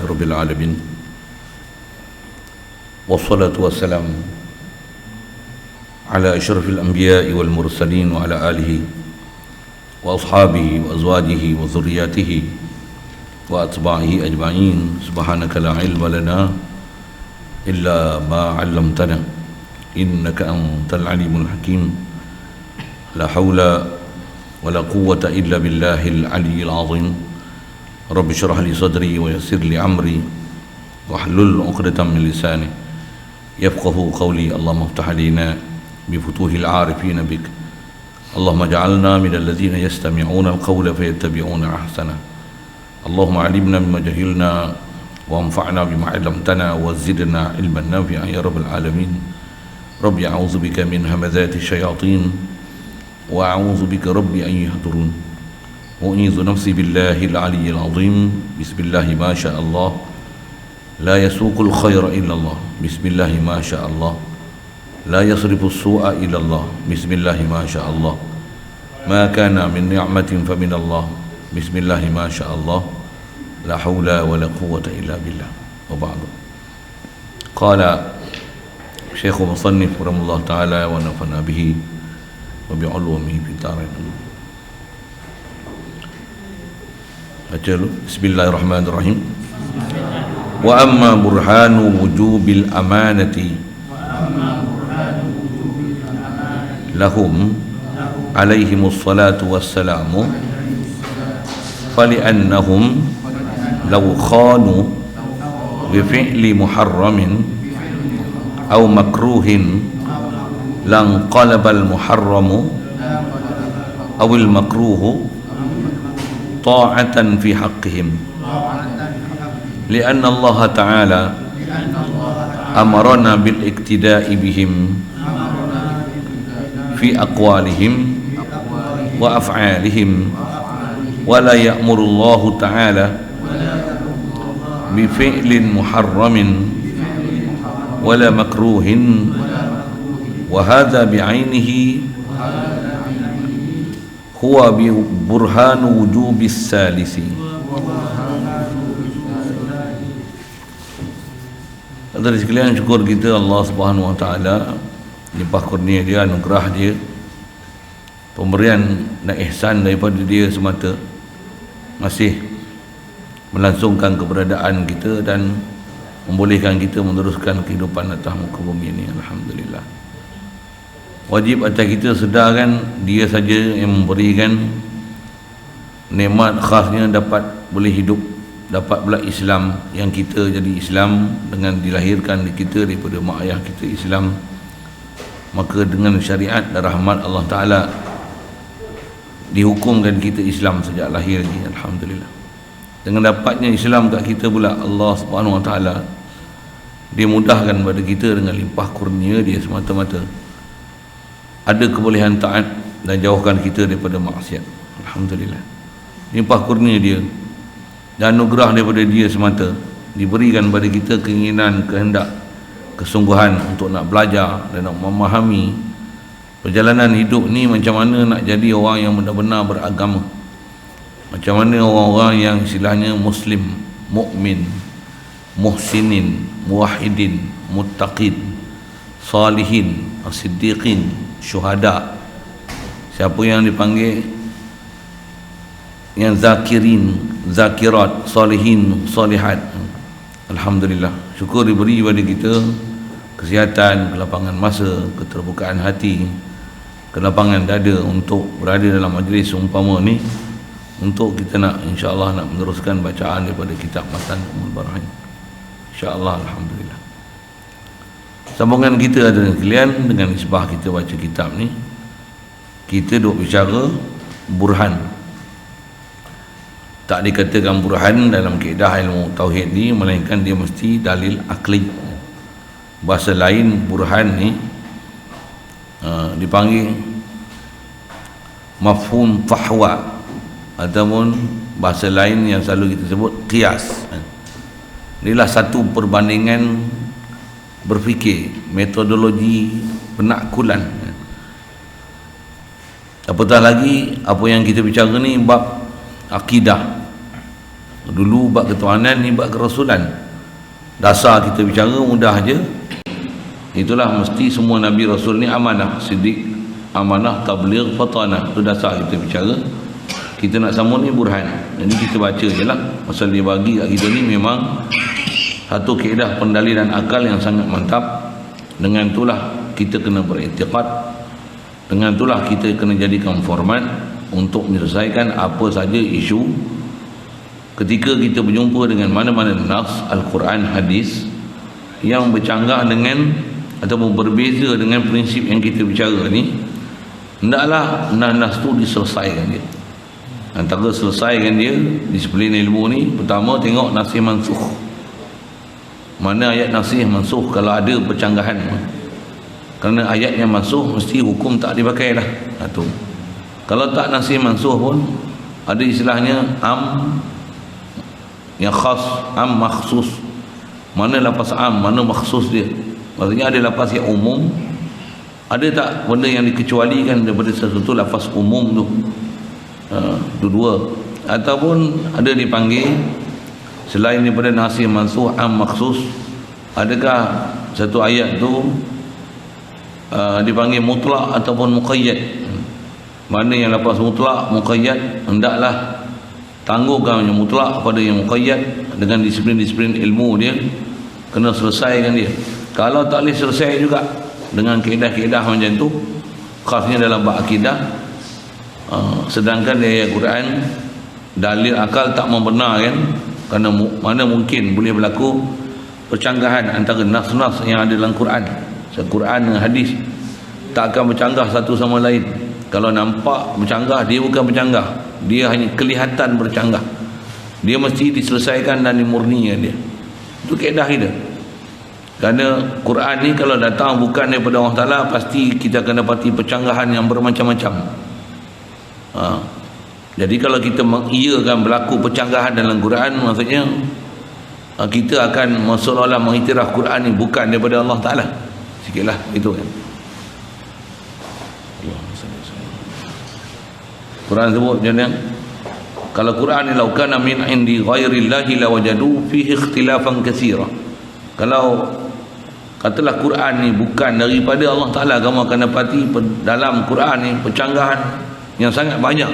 Rabbil Alamin. Wassalatu wassalamu ala asyrafil anbiya'i wal mursalin wa ala alihi wa ashabihi wa azwajihi wa zurriyatihi wa atba'ihi ajma'in. Subhanaka la ilma lana illa ma 'allamtana innaka antal alimul hakim. La haula wa la quwwata illa billahil aliyyil azim. Rabbi syrah li sadri wa yassir li amri wahlul 'uqdatam min lisani yafqahu qawli. Allahumma iftah alaina bi futuhil 'arifin bik. Allahumma ja'alna minal ladzina yastami'una al-qawla fayattabi'una ahsana. Allahumma 'allimna mimma jahilna wa anfa'na bima 'allamtana wa zidna 'ilman nafi'an ya rabbal alamin. Rabbi a'udzu bika min hamazati syayatin wa a'udzu bika rabbi an yahdurun. U'idzu nafsi billahil aliyyil azim. Bismillah ma syaa Allah. La yasuqul khaira illa Allah. Bismillah ma syaa Allah. La yasrifu as-su'a illa Allah. Bismillah ma syaa Allah. Ma kana min ni'matin fa min Allah. Bismillah ma syaa Allah. La haula wa la quwwata illa billah. Wa ba'du. Qala Syekh Musannif rahimahullah ta'ala wa nafa'na bihi wa bi'ulumihi fid dharain. Baca dulu. Bismillahirrahmanirrahim. Wa amma burhanu wujubil amanati lahum alaihimus salatu wassalamu fali'annahum law khanu bi fi'li muharramin aw makruhin lan qalabal muharramu awil makruhu ta'atan fi haqqihim li'anna Allah ta'ala amarana bil iktida'i bihim fi aqwalihim wa af'alihim wa la ya'muru Allah ta'ala bi fi'lin muharramin wala makruhin wa hadha bi'ainihi huwa bi burhanu wujubis salisi. Saudara sekalian, syukur kita Allah Subhanahu wa taala, limpah kurnia dia, anugerah dia, pemberian dan ihsan daripada dia semata masih melangsungkan keberadaan kita dan membolehkan kita meneruskan kehidupan atas muka bumi ini. Alhamdulillah. Wajib atas kita sedarkan dia saja yang memberikan nikmat khasnya dapat boleh hidup, dapat pula Islam, yang kita jadi Islam dengan dilahirkan di kita daripada mak ayah kita Islam. Maka dengan syariat dan rahmat Allah Ta'ala dihukumkan kita Islam sejak lahir lagi. Alhamdulillah. Dengan dapatnya Islam kat kita pula, Allah Subhanahu wa taala dia mudahkan pada kita dengan limpah kurnia dia semata-mata ada kebolehan taat dan jauhkan kita daripada maksiat. Alhamdulillah. Limpah kurnia dia dan anugerah daripada dia semata diberikan pada kita keinginan, kehendak, kesungguhan untuk nak belajar dan nak memahami perjalanan hidup ni, macam mana nak jadi orang yang benar-benar beragama, macam mana orang-orang yang istilahnya muslim, mukmin, muhsinin, muwahhidin, muttaqin, salihin, as-siddiqin, syuhada, siapa yang dipanggil yang zakirin, zakirat, salihin, salihat. Alhamdulillah, syukur diberi kepada kita kesihatan, kelapangan masa, keterbukaan hati, kelapangan dada untuk berada dalam majlis umpama ni, untuk kita nak insya-Allah nak meneruskan bacaan daripada kitab Matan Ummul Barahin. Insya-Allah. Alhamdulillah. Sambungan kita ada sekalian dengan isbah kita baca kitab ni, kita duk bicara burhan. Tak dikatakan burhan dalam kaedah ilmu tauhid ni, melainkan dia mesti dalil akli. Bahasa lain burhan ni dipanggil mafhum fahwa, ataupun bahasa lain yang selalu kita sebut qiyas. Inilah satu perbandingan berfikir, metodologi penakkulan. Apatah lagi apa yang kita bicara ni bab akidah. Dulu bab ketuhanan, ni bab kerasulan. Dasar kita bicara mudah je. Itulah mesti semua Nabi Rasul ni amanah, siddiq, amanah, tabligh, fatanah. Itu dasar kita bicara. Kita nak sambung ni burhan. Jadi kita baca je lah. Pasal dia bagi kat kita ni memang satu kaedah pendalilan akal yang sangat mantap. Dengan itulah kita kena beriktikad. Dengan itulah kita kena jadikan format untuk menyelesaikan apa saja isu. Ketika kita berjumpa dengan mana-mana nas, Al-Quran, hadis yang bercanggah dengan ataupun berbeza dengan prinsip yang kita bicara ni, hendaklah nas tu diselesaikan dia. Antara selesaikan dia disiplin ilmu ni, pertama tengok nasih mansukh. Mana ayat nasih mansukh kalau ada percanggahan. Kerana ayat yang mansukh mesti hukum tak dipakai lah. Itu. Kalau tak nasih mansukh pun ada istilahnya am yang khas, am makhsus. Mana lafaz am, mana makhsus dia. Maksudnya ada lafaz yang umum, ada tak benda yang dikecualikan daripada sesuatu lafaz umum tu. Dua-dua. Ataupun ada dipanggil selain daripada nasih mansukh, am makhsus, adakah satu ayat tu dipanggil mutlak ataupun muqayyad. Mana yang lafaz mutlak, muqayyad, hendaklah tangguhkan yang mutlak pada yang muqayyad dengan disiplin-disiplin ilmu dia, kena selesaikan dia. Kalau tak boleh selesai juga dengan kaedah-kaedah macam tu, khasnya dalam bab akidah, sedangkan di ayat Quran dalil akal tak membenarkan, kerana mana mungkin boleh berlaku percanggahan antara nas-nas yang ada dalam Quran. Quran dengan hadis tak akan bercanggah satu sama lain. Kalau nampak bercanggah, dia bukan bercanggah, dia hanya kelihatan bercanggah. Dia mesti diselesaikan dan dimurnikan dia. Itu kaedah kita. Kerana Quran ni kalau datang bukan daripada Allah Ta'ala, pasti kita akan dapati percanggahan yang bermacam-macam. Jadi kalau kita mengiyakan berlaku percanggahan dalam Quran, maksudnya kita akan seolah-olah mengiktiraf Quran ni bukan daripada Allah Ta'ala. Sikitlah itu kan. Quran sebut macam mana? Kalau Quran ni law kana min indi ghairillahi lawajadu fihi ikhtilafan katsira. Kalau katalah Quran ni bukan daripada Allah Ta'ala, kamu akan dapati dalam Quran ni percanggahan yang sangat banyak.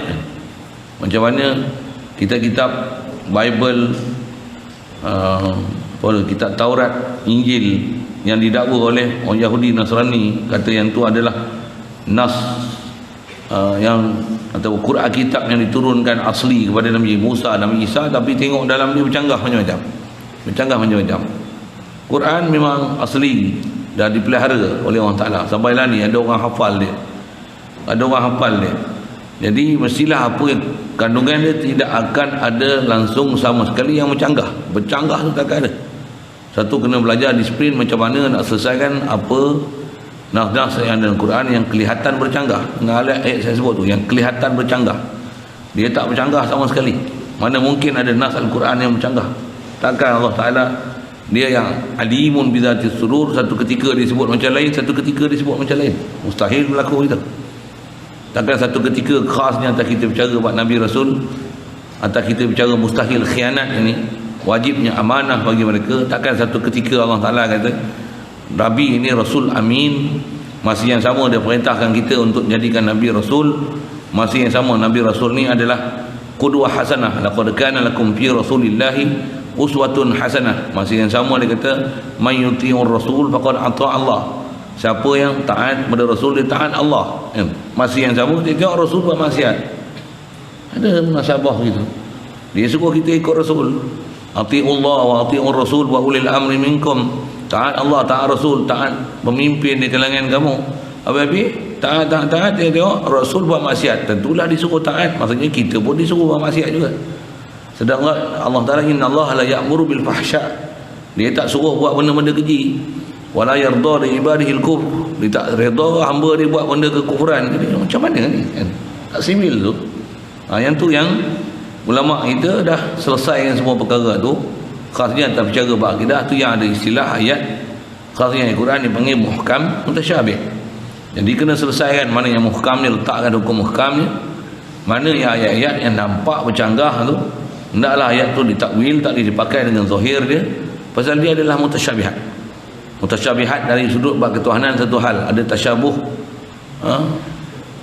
Macam mana kitab-kitab Bible, kitab Taurat, Injil yang didakwa oleh orang Yahudi Nasrani, kata yang tu adalah nas yang atau Quran, kitab yang diturunkan asli kepada Nabi Musa, Nabi Isa, tapi tengok dalam dia bercanggah macam-macam. Bercanggah macam-macam. Quran memang asli dah dipelihara oleh Allah Ta'ala. Sampailah ni ada orang hafal dia. Ada orang hafal dia. Jadi mestilah apa yang kandungan dia tidak akan ada langsung sama sekali yang bercanggah. Bercanggah tu takkan ada. Satu kena belajar disiplin macam mana nak selesaikan apa nas-nas yang dalam Quran yang kelihatan bercanggah. Dengan ayat saya sebut tu, yang kelihatan bercanggah. Dia tak bercanggah sama sekali. Mana mungkin ada nas Al-Quran yang bercanggah. Takkan Allah Ta'ala, dia yang alimun bizatis sudur, satu ketika disebut macam lain, satu ketika disebut macam lain. Mustahil berlaku itu. Takkan satu ketika khasnya atas kita bicara buat Nabi Rasul, atas kita bicara mustahil khianat ini, wajibnya amanah bagi mereka. Takkan satu ketika Allah Ta'ala kata Nabi ini Rasul Amin, masih yang sama dia perintahkan kita untuk jadikan Nabi Rasul. Masih yang sama Nabi Rasul ni adalah qudwah hasanah, laqad kana lakum fi rasulillahi uswatun hasanah. Masih yang sama dia kata may yuti'ur rasul faqad ata Allah. Siapa yang taat kepada Rasul, dia taat Allah. Masih yang sama dia tengok Rasul buat maksiat, ada munasabah gitu. Dia suruh kita ikut Rasul. Ati'ullah wa ati'ur rasul wa ulil amri minkum. Taat Allah, taat Rasul, taat pemimpin di kalangan kamu. Habis taat dia tengok Rasul buat maksiat, tentulah disuruh taat. Maksudnya kita pun disuruh buat maksiat juga. Sedangkan Allah Ta'ala, innallaha la ya'muru bil fahsya, dia tak suruh buat benda-benda keji. Wala yarda li ibadihi al-kufr, dia tak redha hamba dia buat benda kekufuran. Jadi macam mana ni kan? Tak simil tu. Yang tu yang ulama kita dah selesaikan semua perkara tu. Khasnya atas bicara bab akidah tu yang ada istilah ayat, khasnya Al-Quran dipanggil muhkam, mutasyabih. Jadi kena selesaikan mana yang muhkam ni, letakkan hukum muhkam ni. Mana yang ayat-ayat yang nampak bercanggah tu, Hendaklah ayat tu ditakwil, tak boleh dipakai dengan zahir dia, pasal dia adalah mutasyabihat. Mutasyabihat dari sudut bab ketuhanan satu hal, ada tasyabuh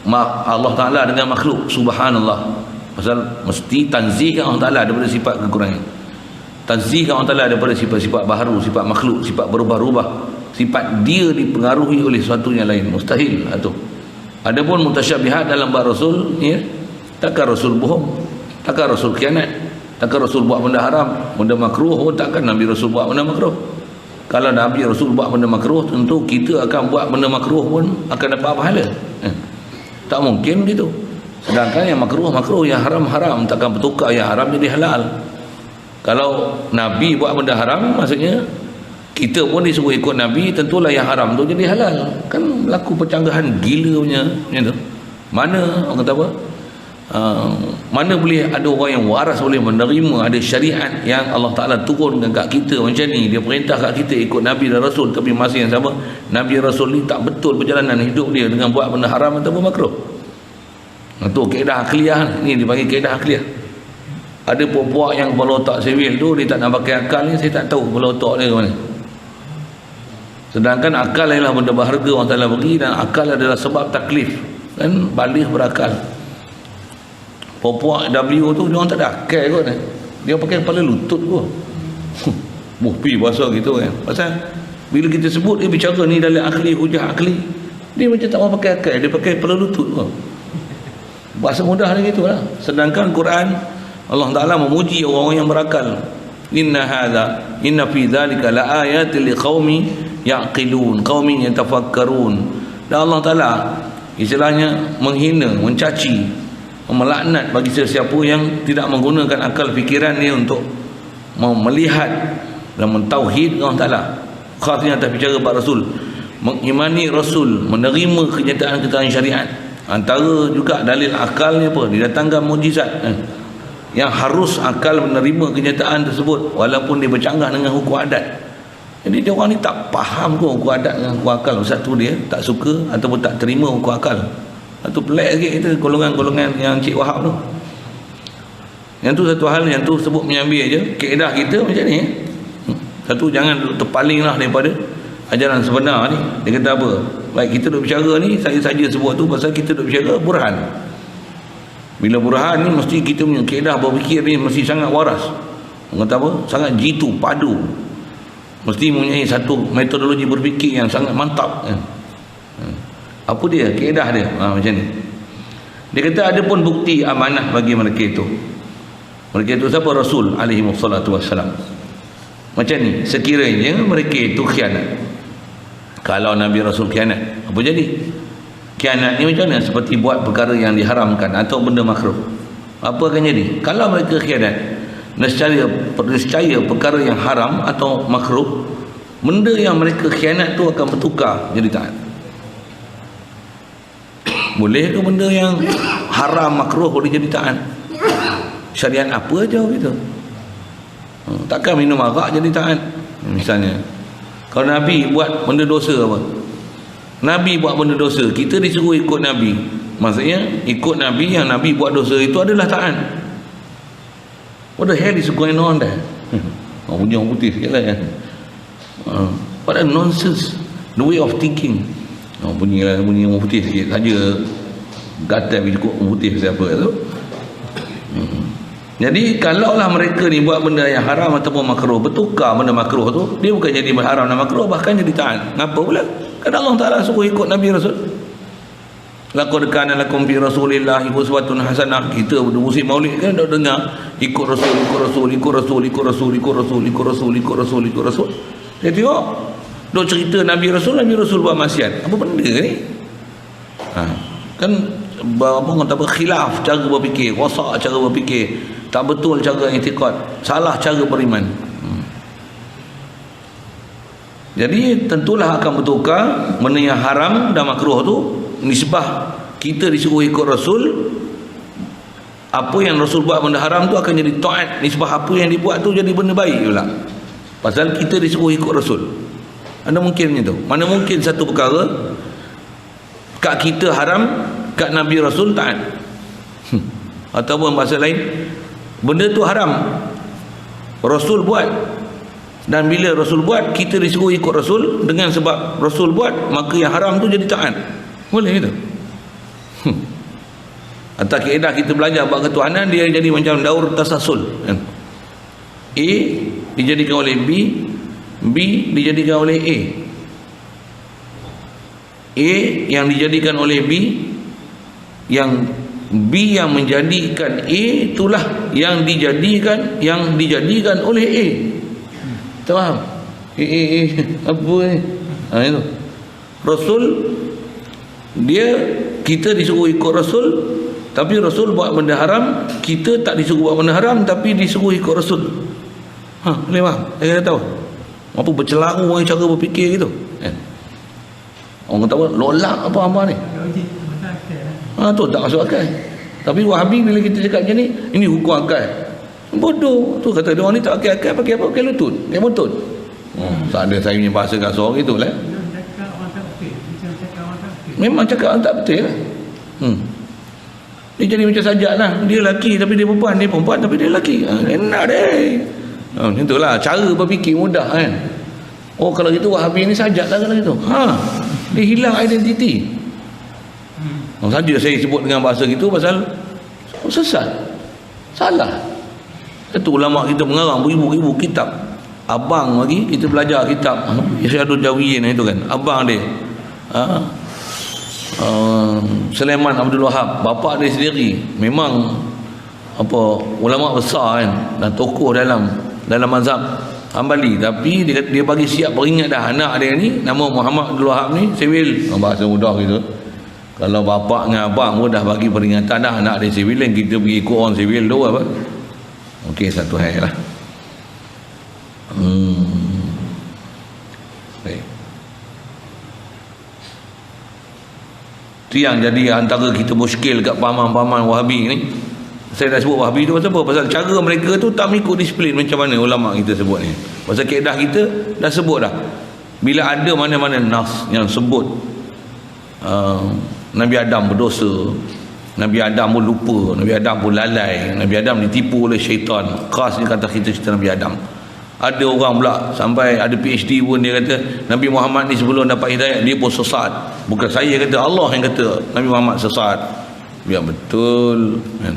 Allah Ta'ala dengan makhluk, subhanallah. Pasal mesti tanzihkan Allah Ta'ala daripada sifat kekurangan, tanzihkan Allah Ta'ala daripada sifat-sifat baharu, sifat makhluk, sifat berubah-ubah, sifat dia dipengaruhi oleh sesuatu yang lain, mustahil itu. Adapun mutasyabihat dalam bab Rasul, ya, takkan Rasul bohong, takkan Rasul khianat, takkan Rasul buat benda haram, benda makruh, takkan Nabi Rasul buat benda makruh. Kalau Nabi Rasul buat benda makruh, tentu kita akan buat benda makruh pun akan dapat pahala. Tak mungkin gitu. Sedangkan yang makruh, yang haram, takkan bertukar yang haram jadi halal. Kalau Nabi buat benda haram, maksudnya kita pun disuruh ikut Nabi, tentulah yang haram tu jadi halal. Kan berlaku percanggahan gila punya tu. Mana orang kata apa? Mana boleh ada orang yang waras boleh menerima ada syariat yang Allah Ta'ala turunkan kat kita macam ni, dia perintah kat kita ikut Nabi dan Rasul, tapi masa yang sama Nabi Rasul ni tak betul perjalanan hidup dia dengan buat benda haram ataupun makruh. Itu kaedah akliyah ni, dipanggil kaedah akliyah. Ada puak-puak yang kepala otak sewil tu, dia tak nak pakai akal ni, saya tak tahu kepala otak dia mana. Sedangkan akal adalah benda berharga Allah Ta'ala bagi, dan akal adalah sebab taklif, kan, baligh berakal. Puak-puak W tu dia orang tak ada akal kot, dia pakai kepala lutut kot. Bupi bahasa gitu kan. Pasal bila kita sebut dia bicara ni dalam akli, hujah akli, dia macam tak mau pakai akal, dia pakai kepala lutut kot. Bahasa mudah dia gitulah. Sedangkan Quran Allah Ta'ala memuji orang-orang yang berakal. Inna fi dhalika la ayatin liqaumi yaqilun, qaumi yatafakkarun. Dan Allah Ta'ala istilahnya menghina, mencaci, melaknat bagi sesiapa yang tidak menggunakan akal fikiran dia untuk melihat dan mentauhid Allah Ta'ala. Khasnya atas bicara Pak Rasul, mengimani Rasul, menerima kenyataan-kenyataan syariat. Antara juga dalil akalnya apa? Didatangkan mukjizat yang harus akal menerima kenyataan tersebut walaupun dia bercanggah dengan hukum adat. Jadi dia orang ni tak faham ke hukum adat dengan hukum akal. Satu dia tak suka ataupun tak terima hukum akal. Itu pelik sikit kita golongan-golongan yang Cik Wahab tu. Yang tu satu hal, yang tu sebut menyambil je kaedah kita macam ni. Satu, jangan terpalinglah daripada ajaran sebenar ni. Dia kata apa? Baik kita duk bicara ni, saya saja sebut tu pasal kita duk bicara burhan. Bila burhan ni mesti kita punya kaedah berfikir ni mesti sangat waras. Orang kata apa? Sangat jitu, padu. Mesti mempunyai satu metodologi berfikir yang sangat mantap. Apa dia? Kaedah dia. Macam ni. Dia kata ada pun bukti amanah bagi mereka itu. Mereka itu siapa? Rasul alaihi wassalatu wassalam. Macam ni, sekiranya mereka itu khianat. Kalau Nabi Rasul khianat, apa jadi? Khianat ni macam mana? Seperti buat perkara yang diharamkan atau benda makruh. Apa akan jadi? Kalau mereka khianat, nescaya perkara yang haram atau makruh, benda yang mereka khianat tu akan bertukar jadi taat. Boleh ke benda yang haram makruh boleh jadi taat? Syariat apa aja gitu. Takkan minum arak jadi taat misalnya. Kalau Nabi buat benda dosa apa? Nabi buat benda dosa, kita disuruh ikut Nabi. Maksudnya ikut Nabi, yang Nabi buat dosa itu adalah taat. What the hell is going on there? Punya orang putih sikit lah kan. What a nonsense, the way of thinking. Bunyi orang putih sikit saja, gatal ikut orang putih siapa tu. Jadi kalaulah mereka ni buat benda yang haram ataupun makruh, bertukar benda makruh tu, dia bukan jadi haram dan makruh, bahkan jadi taat. Ngapa pula? Kerana Allah Ta'ala suruh ikut Nabi Rasul. Laqad kana lakum fi Rasulillahi uswatun hasanah. Kita musim Maulid kan dah dengar ikut Rasul, ikut Rasul, ikut Rasul, ikut Rasul, ikut Rasul, ikut Rasul, ikut Rasul, ikut Rasul. Dia tengok dok cerita Nabi Rasul buat maksiat. Apa benda ni? Kan apa orang tak berkhilaf cara berfikir, rosak cara berfikir, tak betul cara i'tiqad, salah cara beriman. Jadi tentulah akan bertukar benda yang haram dan makruh tu. Nisbah kita disuruh ikut Rasul, apa yang Rasul buat benda haram tu akan jadi taat. Nisbah apa yang dibuat tu jadi benda baik pula, pasal kita disuruh ikut Rasul. Ada mungkin itu? Mana mungkin satu perkara kat kita haram, kat Nabi Rasul taat. Ataupun bahasa lain, Benda tu haram, Rasul buat, dan bila Rasul buat, kita disuruh ikut Rasul. Dengan sebab Rasul buat, maka yang haram tu jadi taat. Boleh gitu. Atas kaedah kita belajar bab ketuhanan, dia jadi macam daur tasasul kan? A dijadikan oleh B, B dijadikan oleh A, A yang dijadikan oleh B, yang B yang menjadikan A, itulah yang dijadikan oleh A. Tahu faham? Apa ni? Itu Rasul, dia, kita disuruh ikut Rasul, tapi Rasul buat benda haram, kita tak disuruh buat benda haram, tapi disuruh ikut Rasul. Boleh faham? Saya tahu apa bercelaru orang cara berfikir gitu kan? Orang kata lolak apa ni, tu tak masuk akal. Tapi Wahabi bila kita cakap macam ni, ini hukum akal, bodoh tu. Kata dia orang ni tak pakai akal, pakai apa? Pakai lutut, pakai motot. Tak ada saya punya bahasa kasar gitu lah. Memang cakap orang tak betul lah. Dia jadi macam sajak lah. Dia lelaki tapi dia perempuan, dia perempuan tapi dia lelaki. Enak deh. Itulah cara berfikir mudah kan. Oh kalau gitu Wahabi ni sajak lah kalau gitu. Dia hilang identiti. Saja saya sebut dengan bahasa gitu pasal sesat, salah. Itu ulama kita mengarang beribu-ribu kitab. Abang lagi kita belajar kitab Irsyadul Jawiyin itu kan. Abang dia Sulaiman Abdul Wahab, bapa dia sendiri memang apa ulama besar kan, dan tokoh dalam mazhab Hambali. Tapi dia bagi siap beringat dah anak dia ni nama Muhammad Abdul Wahab ni sewil, bahasa mudah gitu. Kalau bapa dengan abang pun dah bagi peringatan dah anak dia sewil, yang kita pergi ikut orang sewil tu apa. Okey, satu hal lah. Baik. Itu yang jadi antara kita muskil kat pahaman-pahaman Wahabi ni. Saya dah sebut Wahabi tu pasal apa? Pasal cara mereka tu tak mengikut disiplin macam mana ulama kita sebut ni. Pasal kaedah kita dah sebut dah. Bila ada mana-mana nas yang sebut Nabi Adam berdosa, Nabi Adam pun lupa, Nabi Adam pun lalai, Nabi Adam ditipu oleh syaitan. Khasnya kata kita cerita Nabi Adam. Ada orang pula sampai ada PhD pun dia kata Nabi Muhammad ni sebelum dapat hidayah dia pun sesat. Bukan saya kata, Allah yang kata Nabi Muhammad sesat. Biar betul kan?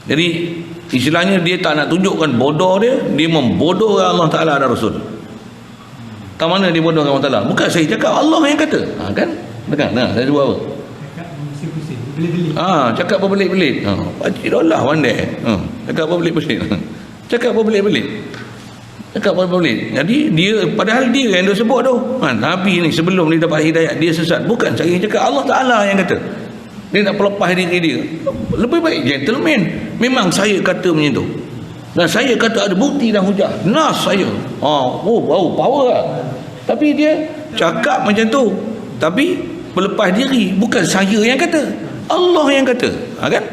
Jadi istilahnya dia tak nak tunjukkan bodoh dia membodohkan Allah Ta'ala dan Rasul. Tak mana dia bodohkan Allah Ta'ala? Bukan saya cakap, Allah yang kata. Kan? Dengar, saya sebut apa? Cakap berbelit-belit. Pakcik dolah pandai. Cakap berbelit-belit. Cakap berbelit-belit. Jadi dia, padahal dia yang dia sebut tu. Nabi ni sebelum dia dapat hidayah dia sesat. Bukan saya yang cakap, Allah Ta'ala yang kata. Dia nak pelepah diri dia. Lebih baik gentleman. Memang saya kata macam tu, dan saya kata ada bukti dan hujah, nas saya. Power lah. Tapi dia cakap macam tu, tapi berlepas diri. Bukan saya yang kata, Allah yang kata. Kan?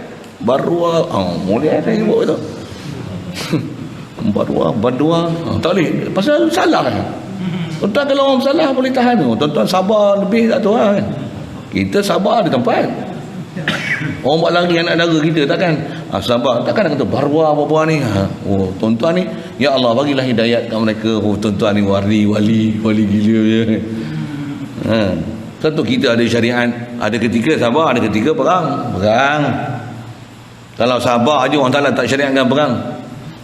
Barua boleh saya sebut tu. Badua tak boleh, pasal salah kan. Tuan-tuan kalau orang salah boleh tahan tu. Tuan-tuan sabar lebih tak tahu kan. Kita sabar di tempat. Orang buat lari anak dara kita takkan sabar, takkan kata barwa apa-apa ni. Tuan-tuan ni ya Allah bagilah hidayat kat mereka. Tuan-tuan ni wali gila je. Tentu kita ada syariat, ada ketika sabar, ada ketika perang. Kalau sabar aja orang Taala tak syariatkan perang.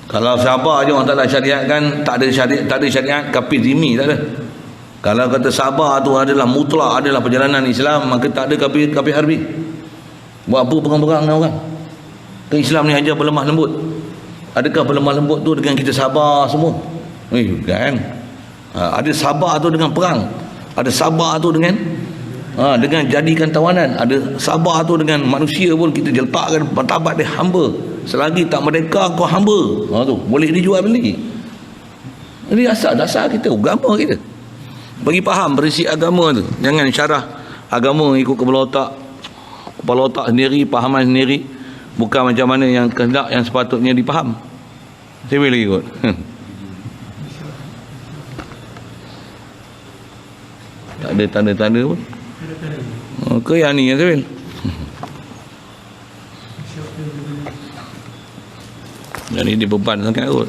Kalau sabar aja orang Taala syariatkan, tak ada syariat kafir zimmi, tak ada. Kalau kata sabar tu adalah mutlak, adalah perjalanan Islam, maka tak ada kafir harbi. Buat apa perang-perang dengan orang? Ke Islam ni ajar berlemah lembut. Adakah berlemah lembut tu dengan kita sabar semua? Kan? Ada sabar tu dengan perang. Ada sabar tu dengan jadikan tawanan. Ada sabar tu dengan manusia pun kita letakkan martabat dia hamba. Selagi tak merdeka kau hamba. Tu boleh dijual beli. Ini asal-dasar kita, agama kita. Bagi faham prinsip agama tu. Jangan syarah agama ikut kepala otak sendiri, fahaman sendiri, bukan macam mana yang kehendak yang sepatutnya dipaham. Saya boleh lagi kot. Tak ada tanda-tanda pun. Ke yang ni yang saya boleh. Jadi dia beban sangat kot.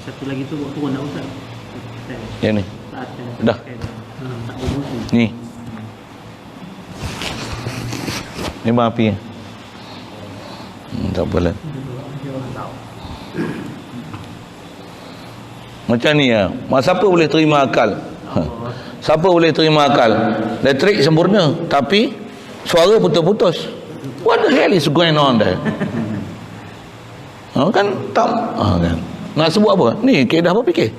Satu lagi tu turun nak Ustaz. Yang ni. Dah. Tak berfungsi. Ni. Ni bang api. Tak apalah. Macam ni ya. Siapa boleh terima akal? Siapa boleh terima akal? Elektrik sempurna tapi suara putus-putus. What the hell is going on there? Kan tak kan. Nak sebut apa? Ni kaedah berfikir.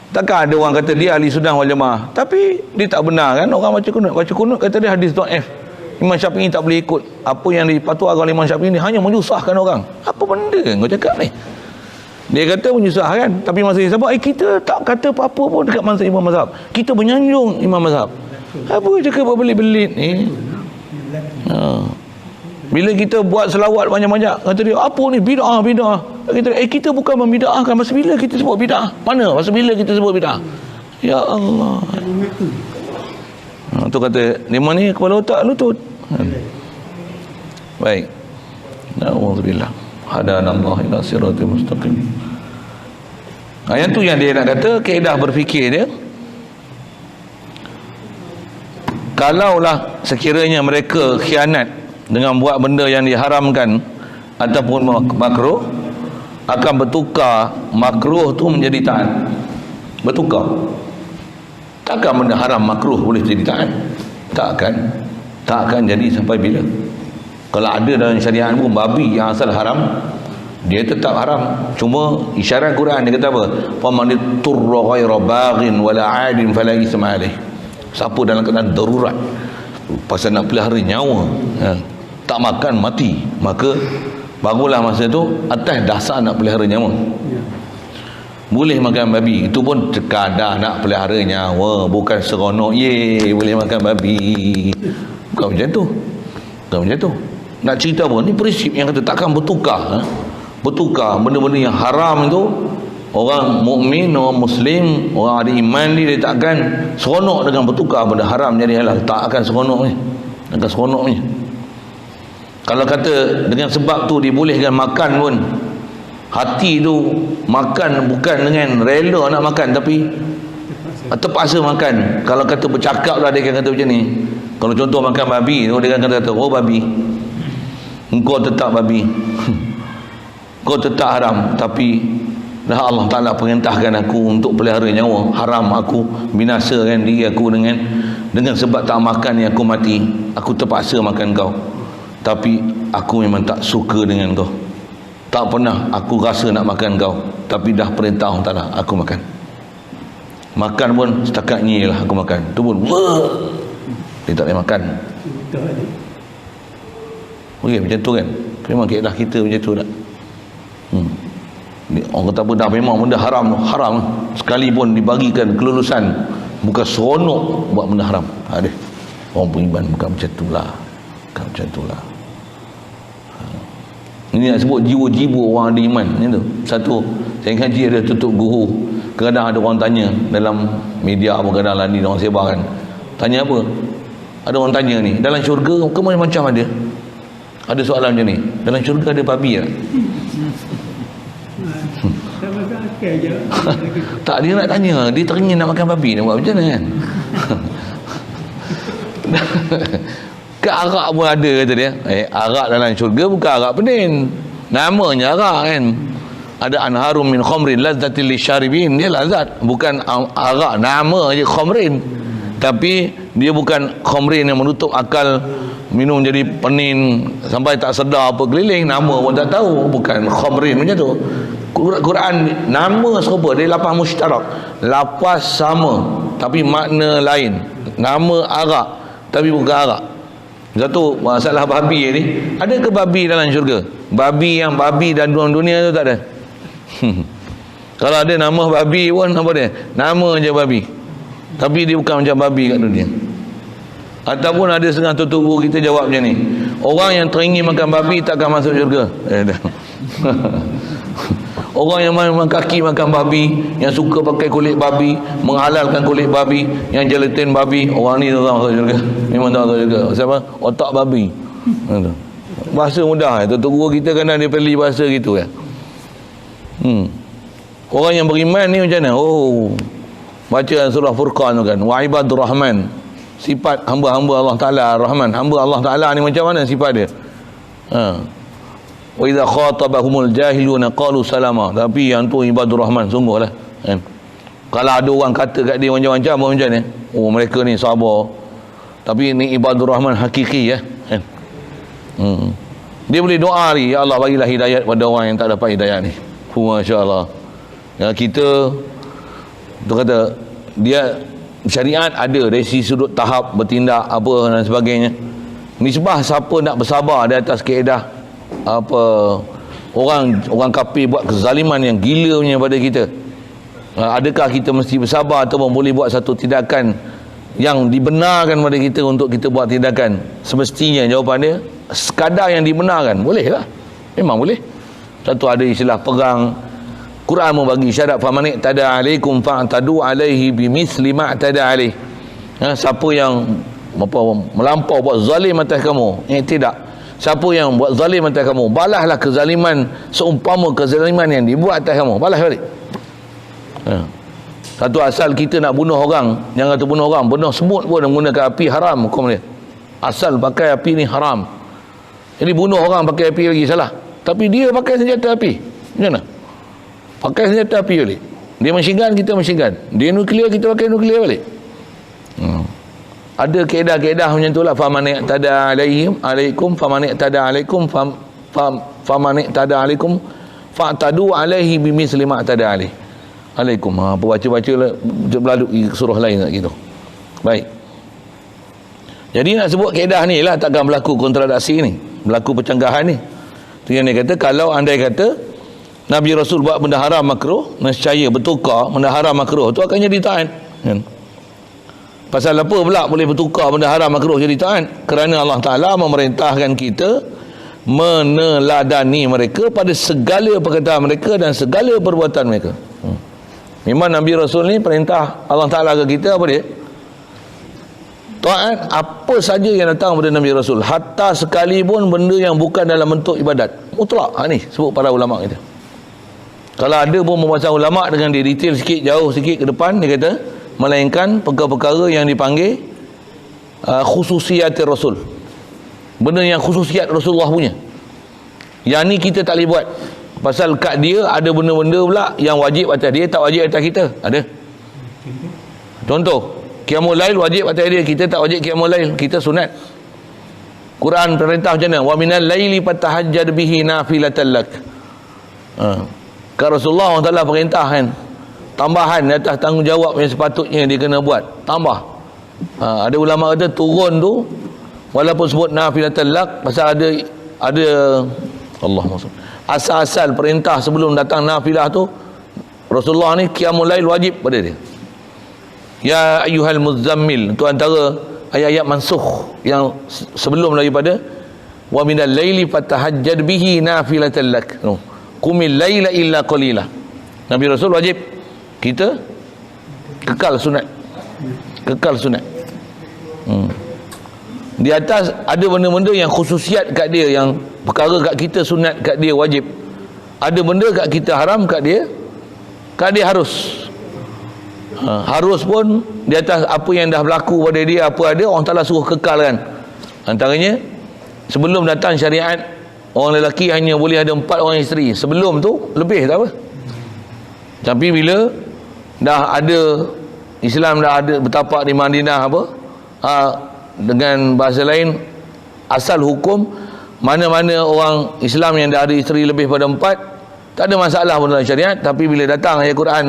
Takkan ada orang kata dia ahli sunnah wal jamaah tapi dia tak benar kan? Orang baca kunut kata dia hadis dhaif. Imam Syafi'i tak boleh ikut apa yang dipatuakan oleh Imam Syafi'i ni, hanya menyusahkan orang. Apa benda kau cakap ni? Dia kata menyusahkan, tapi masa dia sebab kita tak kata apa-apa pun dekat mazhab Imam Mazhab. Kita menyanjung Imam Mazhab. Apa cakap berbelit-belit ni? Bila kita buat selawat banyak-banyak, kata dia apa ni bid'ah. Kita kita bukan membid'ahkan. Masa bila kita sebut bid'ah? Mana? Masa bila kita sebut bid'ah? Ya Allah. Tu kata lima ni kepala otak lutut. Baik. Nauzubillah. Hadanallahu ila siratal mustaqim. Yang tu yang dia nak kata kaedah berfikir dia. Kalaulah sekiranya mereka khianat dengan buat benda yang diharamkan ataupun makruh, akan bertukar makruh tu menjadi taat. Bertukar. Takkan benda haram makruh boleh jadi taat? Tak akan jadi sampai bila? Kalau ada dalam syariat pun babi yang asal haram, dia tetap haram. Cuma isyarat Quran dia kata apa? Faman turra ghayra baghin wala 'adin fala isma alayh. Siapa dalam keadaan darurat pasal nak pelihara nyawa, tak makan mati, maka barulah masa tu atas dasar nak pelihara nyawa. Boleh makan babi, itu pun sekadar nak pelihara nyawa, bukan seronok boleh makan babi. Bukan macam tu. Nak cerita apa? Ni prinsip yang kata takkan bertukar. Bertukar benda-benda yang haram itu. Orang mukmin, orang muslim, orang ada iman dia takkan seronok dengan bertukar benda haram jadi halal. Tak akan seronoknya. Kalau kata dengan sebab tu dibolehkan makan pun, hati tu makan bukan dengan rela nak makan tapi terpaksa makan. Kalau kata bercakap lah dia akan kata macam ni. Kalau contoh makan babi, dia akan kata oh babi, engkau tetap babi, kau tetap haram, tapi dah Allah Ta'ala perintahkan aku untuk pelihara nyawa, haram aku binasakan diri aku dengan sebab tak makan ni aku mati. Aku terpaksa makan kau, tapi aku memang tak suka dengan kau. Tak pernah aku rasa nak makan kau, tapi dah perintah Allah Ta'ala aku makan. Makan pun setakat ni lah aku makan. Tu pun dia tak boleh makan. Okey, macam tu kan. Memang kaedah kita macam tu tak? Orang kata apa dah memang benda haram. Sekalipun dibagikan kelulusan, bukan seronok buat benda haram. Ada orang beriman bukan macam tu lah. Ini nak sebut jiwa-jiwa orang ada iman ni tu. Satu, saya ngaji ada tutup guru. Kadang ada orang tanya dalam media apa, kadang lah ni orang sebar kan. Tanya apa? Ada orang tanya ni, dalam syurga ke macam ada? Ada soalan macam ni. Dalam syurga ada babi tak? Tak, dia nak tanya, dia teringin nak makan babi, nak buat macam mana kan? Ke arak pun ada kata dia. Arak dalam syurga bukan arak penin, namanya arak kan. Ada anharum min khamrin lazzatil lisyaribin, dia lazat, bukan arak, nama je khamrin, tapi dia bukan khamrin yang menutup akal, minum jadi penin sampai tak sedar apa keliling, nama pun tak tahu, bukan khamrin macam tu. Quran nama serupa, dia lafaz mushtarak, lafaz sama tapi makna lain. Nama arak tapi bukan arak. Satu masalah babi ni, ada ke babi dalam syurga? Babi yang babi dan dunia tu tak ada. Kalau ada nama babi pun apa dia? Nama je babi, tapi dia bukan macam babi kat dunia. Ataupun ada setengah tutup kita jawab macam ni, orang yang teringin makan babi takkan masuk syurga. Orang yang memang kaki makan babi, yang suka pakai kulit babi, menghalalkan kulit babi, yang gelatin babi, orang ni tahu juga. Memang tahu juga. Siapa? Otak babi. Bahasa mudah. Guru kita kena dia pilih bahasa gitu kan. Orang yang beriman ni macam mana? Oh, baca surah Furqan tu kan. Wa ibadur rahman. Sifat hamba-hamba Allah Ta'ala Rahman. Hamba Allah Ta'ala ni macam mana sifat dia? Wa idza khatabahumul jahiluna qalu salama. Tapi yang tu ibadur rahman sungguhlah kan. Kalau ada orang kata kat dia macam-macam ni, oh mereka ni sabar. Tapi ni ibadur rahman hakiki ya kan. Dia boleh doa ni, ya Allah bagilah hidayat pada orang yang tak dapat hidayat ni. Masya-Allah. Ya, kita tu kata dia syariat ada dari sisi sudut tahap bertindak apa dan sebagainya. Nisbah siapa nak bersabar di atas kaedah apa orang kafir buat kezaliman yang gila punya pada kita. Adakah kita mesti bersabar atau boleh buat satu tindakan yang dibenarkan pada kita untuk kita buat tindakan? Semestinya jawapan dia sekadar yang dibenarkan. Boleh lah. Memang boleh. Satu ada istilah perang. Quran membagi syarat faman tada alaikum fa'tadu alaihi bimithli ma tada alaih. Siapa yang melampau buat zalim atas kamu, tidak. Siapa yang buat zalim atas kamu, balaslah kezaliman seumpama kezaliman yang dibuat atas kamu. Balas balik. Satu asal kita nak bunuh orang, jangan kata bunuh orang, bunuh semut pun menggunakan api haram hukum dia. Asal pakai api ni haram. Jadi bunuh orang pakai api lagi salah. Tapi dia pakai senjata api. Macam mana? Pakai senjata api balik. Dia machine kita machine. Dia nuklear, kita pakai nuklear balik. Ada kaedah-kaedah macam itulah. Faman i'tada alaikum faman i'tada alaikum faman i'tada alaikum fa'tadu alaihi bimithli ma i'tada alaih. Alaikum. Apa baca-baca berlalu surah lain tak gitu. Baik. Jadi nak sebut kaedah ni lah takkan berlaku kontradiksi ni, berlaku percanggahan ni. Tu yang dia kata kalau andai kata Nabi Rasul buat benda haram makruh, nescaya bertukar benda haram makruh tu akan jadi taat kan? Pasal apa pula boleh bertukar benda haram makruh jadi taat? Kerana Allah Ta'ala memerintahkan kita meneladani mereka pada segala perkataan mereka dan segala perbuatan mereka. Memang Nabi Rasul ni perintah Allah Ta'ala ke kita apa dia? Taat apa saja yang datang daripada Nabi Rasul, hatta sekalipun benda yang bukan dalam bentuk ibadat. Mutlak. Ni sebut para ulama kita. Kalau ada pun pembahasan ulama dengan dia detail sikit, jauh sikit ke depan, dia kata melainkan perkara-perkara yang dipanggil khususiat Rasul, benda yang khususiat Rasulullah punya. Yang ni kita tak boleh buat. Pasal kat dia ada benda-benda pula yang wajib atas dia, tak wajib atas kita. Ada. Contoh, Qiyamul Lail wajib atas dia, kita tak wajib Qiyamul Lail, kita sunat. Quran perintah macam mana? Wa minal laili fatahajjad bihi nafilatan lak. Kan Rasulullah Allah Ta'ala perintah kan, tambahan atas tanggungjawab yang sepatutnya dia kena buat, tambah. Ada ulama kata turun tu walaupun sebut nafilatan lak, pasal ada Allahumma salli, asal-asal perintah sebelum datang nafilah tu Rasulullah ni qiyamul lail wajib pada dia. Ya ayyuhal muzammil, tu antara ayat-ayat mansukh yang sebelum daripada wa minal laili fatahajjad bihi nafilatan lak. Qumil laila illa qalila. Nabi Rasul wajib, kita kekal sunat. Kekal sunat. Di atas ada benda-benda yang khususiat kat dia, yang perkara kat kita sunat, kat dia wajib. Ada benda kat kita haram, kat dia harus. Harus pun di atas apa yang dah berlaku pada dia, apa ada orang Ta'ala suruh kekalkan. Antaranya sebelum datang syariat, orang lelaki hanya boleh ada 4 orang isteri. Sebelum tu lebih tak apa. Tapi bila dah ada Islam, dah ada bertapak di Madinah apa, dengan bahasa lain, asal hukum mana-mana orang Islam yang dah ada isteri lebih pada 4, tak ada masalah pun dalam syariat. Tapi bila datang ayat Quran,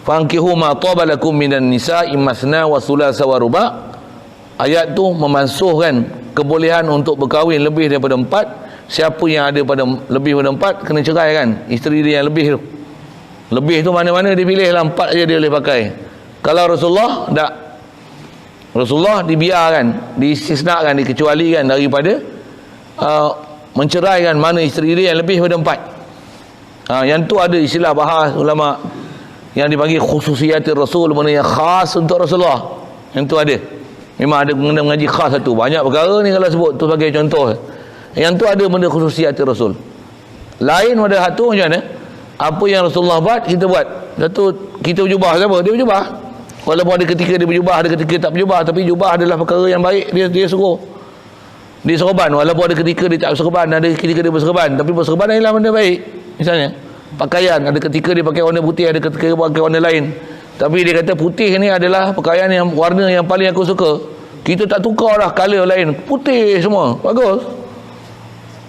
fankihu ma taba lakum minan nisa'i masna wa thulatha wa ruba', ayat tu memansuhkan kebolehan untuk berkahwin lebih daripada 4. Siapa yang ada pada lebih daripada 4 kena cerai kan, isteri dia yang lebih tu. Lebih tu mana-mana dia pilih lah, 4 je dia boleh pakai. Kalau Rasulullah tak. Rasulullah dibiarkan, diistisnakan, dikecualikan daripada menceraikan mana isteri dia yang lebih daripada 4. Yang tu ada istilah bahas ulama yang dipanggil khususiyatir Rasul, mana yang khas untuk Rasulullah. Yang tu ada. Memang ada kena mengaji khas satu. Banyak perkara ni kalau sebut tu sebagai contoh. Yang tu ada benda khususiyatir Rasul. Lain pada satu macam mana? Apa yang Rasulullah buat, kita buat. Satu, kita berjubah siapa? Dia berjubah. Walaupun ada ketika dia berjubah, ada ketika tak berjubah, tapi jubah adalah perkara yang baik. Dia suruh. Dia serban. Walaupun ada ketika dia tak serban, ada ketika dia berserban. Tapi berserban adalah benda baik. Misalnya pakaian, ada ketika dia pakai warna putih, ada ketika dia pakai warna lain. Tapi dia kata putih ni adalah pakaian yang warna yang paling aku suka. Kita tak tukar lah color lain, putih semua, bagus.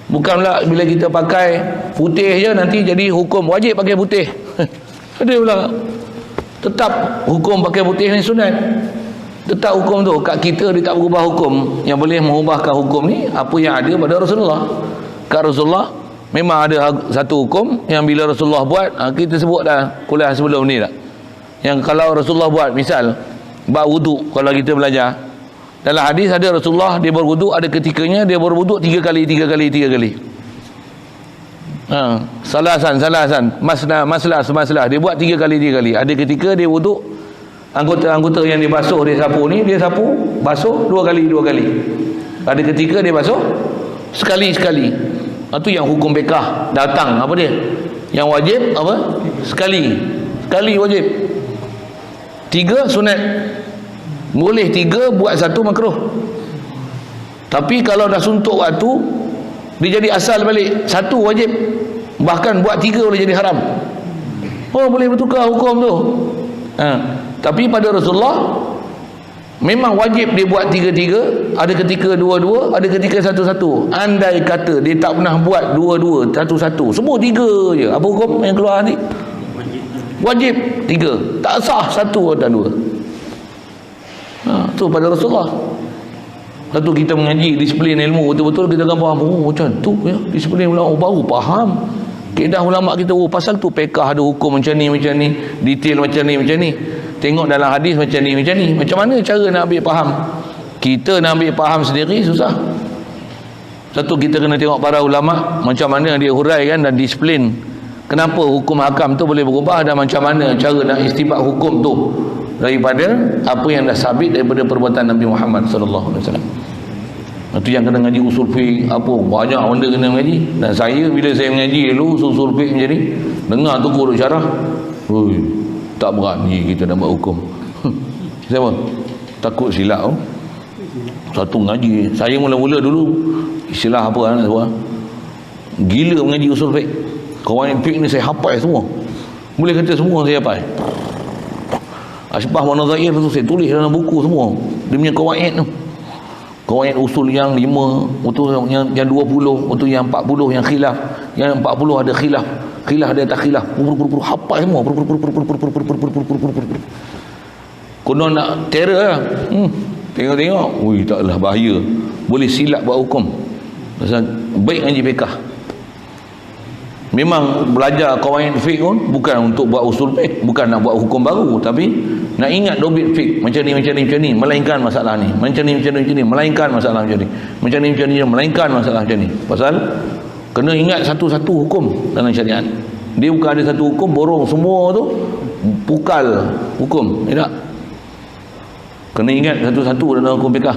Bukanlah bila kita pakai putih je nanti jadi hukum wajib pakai putih. Ada pula. Tetap hukum pakai putih ni sunat. Tetap hukum tu kat kita, dia tak berubah hukum. Yang boleh mengubahkan hukum ni apa yang ada pada Rasulullah. Kat Rasulullah memang ada satu hukum yang bila Rasulullah buat, kita sebut dah kuliah sebelum ni tak. Yang kalau Rasulullah buat, misal bab wuduk, kalau kita belajar dalam hadis ada Rasulullah dia berwuduk, ada ketikanya dia berwuduk 3 kali. Salasan, maslah dia buat 3 kali. Ada ketika dia wuduk, anggota yang dia basuh, dia sapu ni, dia sapu basuh 2 kali. Ada ketika dia basuh sekali. Itu yang hukum bekah datang. Apa dia? Yang wajib apa? Sekali wajib. 3 sunat. Boleh 3, buat 1 makruh. Tapi kalau dah suntuk waktu, dia jadi asal balik. 1 wajib. Bahkan buat 3 boleh jadi haram. Boleh bertukar hukum tu. Tapi pada Rasulullah memang wajib dia buat 3, ada ketika 2, ada ketika 1. Andai kata dia tak pernah buat 2, 1, semua 3 je, apa hukum yang keluar ni? Wajib 3, tak sah 1 atau 2. Tu pada Rasulullah. Satu kita mengaji disiplin ilmu betul-betul, kita akan faham macam tu ya, disiplin ulama baru faham. Kedah ulama kita pasal tu fiqh ada hukum macam ni, detail macam ni. Tengok dalam hadis macam ni. Macam mana cara nak ambil faham? Kita nak ambil faham sendiri susah. Satu, kita kena tengok para ulama macam mana dia huraikan dan disiplin. Kenapa hukum hakam tu boleh berubah dan macam mana cara nak istinbat hukum tu daripada apa yang dah sabit daripada perbuatan Nabi Muhammad sallallahu alaihi wasallam. Itu yang kena ngaji usul fiqh, apa banyak benda kena ngaji. Dan saya bila saya mengaji dulu usul fiqh macam ni, dengar tu guru syarah, tak berani kita nak buat hukum. Siapa? Takut silap. Satu ngaji, saya mula-mula dulu istilah apa nak sebut, gila mengaji usul fiqh. Kawan fiqh ni saya hafal semua. Boleh kata semua saya hafal. Asbah wa nadhair tu saya tulis dalam buku semua. Dia punya kawaid tu. Kawaid usul yang 5, betul yang 20, betul yang 40 yang khilaf. Yang 40 ada khilaf. Khilaf dia tak khilaf. Hafal semua. Konon nak terror lah. Tengok-tengok. Taklah bahaya. Boleh silap buat hukum. Pasal baik ngaji fiqh. Memang belajar kawaid fiqh pun bukan untuk buat usul fiqh, bukan nak buat hukum baru, tapi nak ingat dobit fiqh macam ni, melainkan masalah ni. Macam ni, melainkan masalah macam ni. Macam ni, melainkan masalah macam ni. Pasal kena ingat satu-satu hukum dalam syariat. Dia bukan ada satu hukum borong semua tu pukal hukum. Tak. Kena ingat satu-satu dalam hukum fiqh.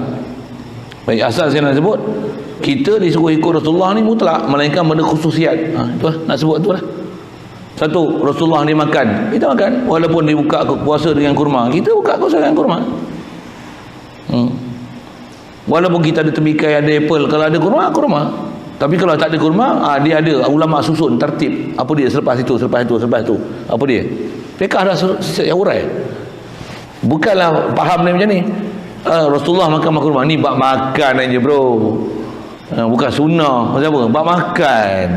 Baik, asal saya nak sebut, kita disuruh ikut Rasulullah ni mutlak, melainkan benda khususiat. Itu lah, nak sebut tu lah. Satu, Rasulullah ni makan, kita makan. Walaupun dia buka puasa dengan kurma, kita buka puasa dengan kurma. Walaupun kita ada tembikai, ada apple, kalau ada kurma. Tapi kalau tak ada kurma, dia ada ulama susun tertib. Apa dia selepas itu. Apa dia? Fiqh dah saya urai. Bukanlah faham ni macam ni. Rasulullah makan kurma, ni bab makan aja bro. Bukan sunnah. Pasal apa? Bab makan.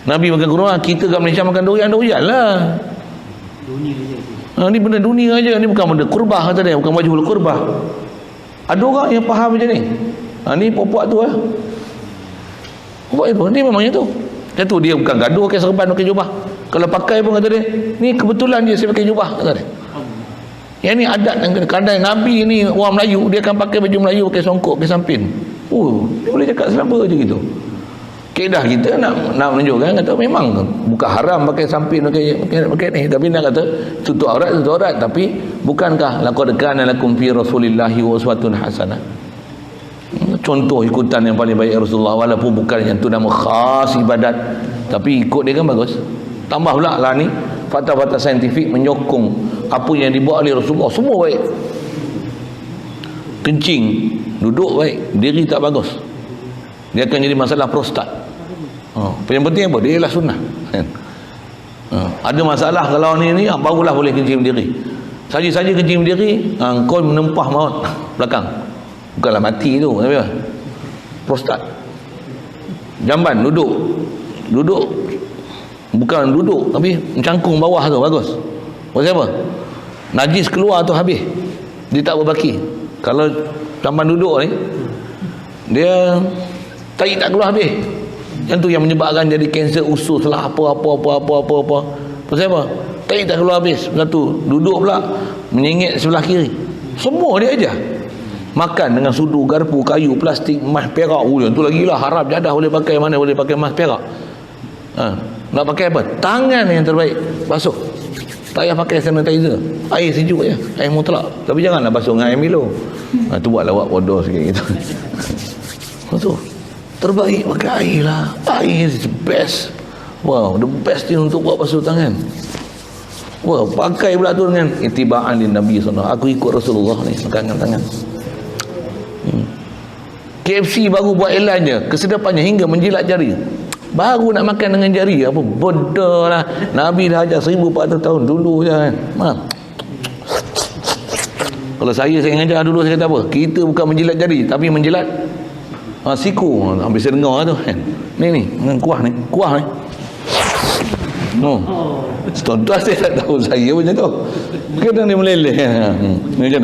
Nabi makan kurma, kita kat Malaysia makan durian lah. Dunia je. Ni benda dunia aja, ni bukan benda kurbah kata dia, bukan wajibul kurbah. Ada orang yang faham macam ni. Ni puak tu lah. Puak itu, ni memangnya tu. Macam tu dia bukan gaduh pakai serban, pakai jubah. Kalau pakai pun kata dia, ni kebetulan dia saya pakai jubah kata dia. Yang ni adat dan kadang Nabi ni orang Melayu, dia akan pakai baju Melayu, pakai songkok, pakai sampin. Dia boleh cakap selamba je gitu. Kedah kita nak menunjukkan kata memang bukan haram pakai samping pakai ni, tapi nak kata tutup aurat, tapi bukankah laqad kana lakum fi rasulillahi uswatun hasanah, contoh ikutan yang paling baik Rasulullah, walaupun bukan yang tu nama khas ibadat, tapi ikut dia kan bagus. Tambah pula lah ni fakta-fakta saintifik menyokong apa yang dibuat oleh Rasulullah semua baik. Kencing duduk baik, diri tak bagus, dia akan jadi masalah prostat. Yang penting apa? Dia ialah sunnah kan? Ada masalah kalau ni barulah boleh kencing berdiri. Saja-saja kencing berdiri, kau menempah maut belakang, bukanlah mati tu, tapi apa? Prostat. Jamban duduk bukan duduk tapi mencangkung bawah tu bagus. Pasal apa? Najis keluar tu habis, dia tak berbaki. Kalau jamban duduk ni dia tahi tak keluar habis, yang tu yang menyebabkan jadi kanser usus lah, apa. Pasal apa? Tahi tak keluar habis. Satu duduk pula menyengit sebelah kiri, semua dia aja. Makan dengan sudu, garpu, kayu, plastik, emas, perak. Yang tu lagi lah harap jadah boleh pakai, mana boleh pakai emas, perak. Nak pakai apa? Tangan yang terbaik, basuh. Tak payah pakai sanitizer, air sejuk je, air mutlak. Tapi janganlah basuh dengan air Milo. Tu buatlah buat bodoh sikit gitu. Betul. Terbaik pakai air lah. Air is the best. Wow, the best thing untuk buat basuh tangan. Wow, pakai pula tu dengan itiba'an lin Nabi SAW. Aku ikut Rasulullah ni, tangan. KFC baru buat iklan je, kesedapannya hingga menjilat jari. Baru nak makan dengan jari, apa bodoh lah. Nabi dah ajar 1400 tahun dulu je kan. Kalau saya ngajar dulu, saya kata apa? Kita bukan menjilat jari, tapi menjilat siku. Habis saya dengar tu kan. Ni kuah ni. Tuan-tuan saya tak tahu saya macam tu. Kadang dia meleleh kan. Ni macam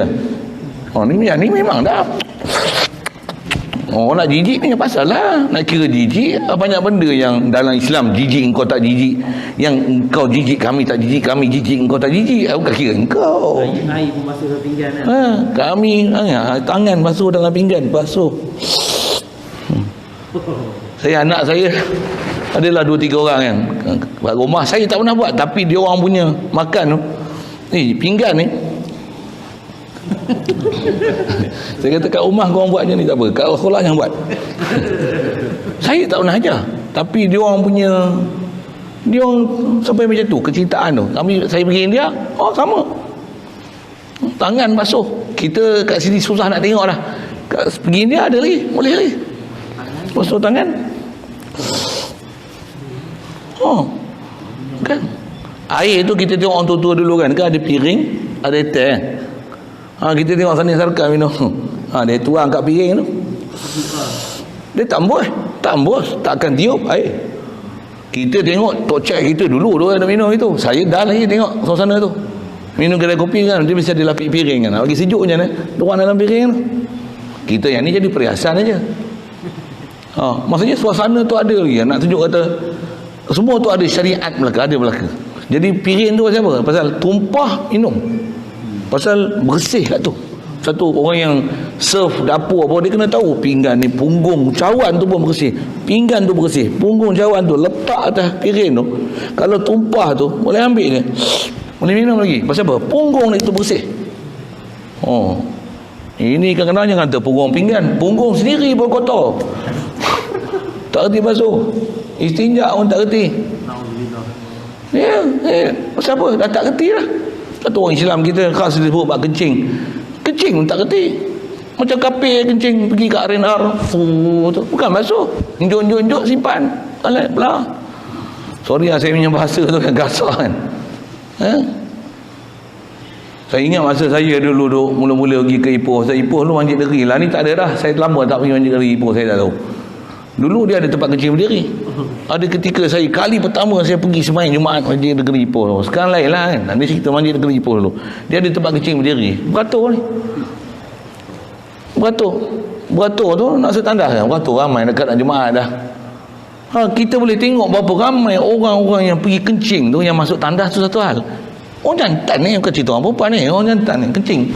mana? Ni memang dah. Nak jijik ni pasal lah. Nak kira jijik, banyak benda yang dalam Islam jijik engkau tak jijik. Yang engkau jijik kami tak jijik, kami jijik engkau tak jijik. Bukan kira engkau. Air pun basuh dalam pinggan kan? Kami tangan basuh dalam pinggan, basuh. Anak saya adalah 2-3 orang kan. Rumah saya tak pernah buat, tapi dia orang punya makan tu ni pinggan ni. Saya kata kat rumah korang buat je ni tak apa, kat sekolah jangan buat. Saya tak pernah ajar, tapi dia orang sampai macam tu kecintaan tu. Saya pergi India, sama, tangan basuh. Kita kat sini susah nak tengok lah. Pergi India ada lagi, boleh lagi basuh tangan. Kan air tu kita tengok orang tua-tua dulu kan ada piring, ada teh. Kita tengok sana sarkar minum. Dia tuang kat piring tu. Dia tambus, takkan tiup air. Kita tengok tok cik kita dulu dia nak minum itu. Saya dah lagi tengok suasana tu. Minum kedai kopi kan, dia mesti ada lapik piring kan. Bagi sejuk je ni. Tuang dalam piring tu. Kita yang ni jadi perhiasan aja. Maksudnya suasana tu ada lagi. Nak tunjuk kata semua tu ada syariat belaka. Jadi piring tu pasal apa? Pasal tumpah minum. Pasal bersih kat tu. Satu orang yang serve dapur apa, dia kena tahu pinggan ni, punggung cawan tu pun bersih, pinggan tu bersih, punggung cawan tu letak atas piring tu. Kalau tumpah tu boleh ambil je, boleh minum lagi. Pasal apa? Punggung ni tu bersih. Ini kadang-kadang jangan kata punggung pinggan, punggung sendiri pun kotor. Tak reti basuh, istinja pun tak reti. Pasal apa? Dah tak reti lah. Satu orang Islam kita khas dia sebut bab kencing pun tak reti. Macam kapir kencing pergi kat R&R tu bukan basuh, enjok simpan alat belah. Sorry lah saya punya bahasa tu kan gasar kan. Saya ingat masa saya dulu mula-mula pergi ke Ipoh. Saya Ipoh dulu Masjid Negeri lah, ni tak ada dah. Saya lama tak pergi Masjid Negeri Ipoh, saya tak tahu. Dulu dia ada tempat kencing berdiri. Ada ketika saya kali pertama saya pergi sembahyang Jumaat Masjid Negeri Ipoh. Sekarang lain lah kan. Nanti cerita Masjid Negeri Ipoh dulu. Dia ada tempat kencing berdiri. Beratur ni. Beratur tu nak setandas kan. Beratur ramai dekat nak Jumaat dah. Kita boleh tengok berapa ramai orang-orang yang pergi kencing tu, yang masuk tandas tu satu hal. Orang jantan ni, bukan cerita orang perempuan ni. Orang jantan ni kencing.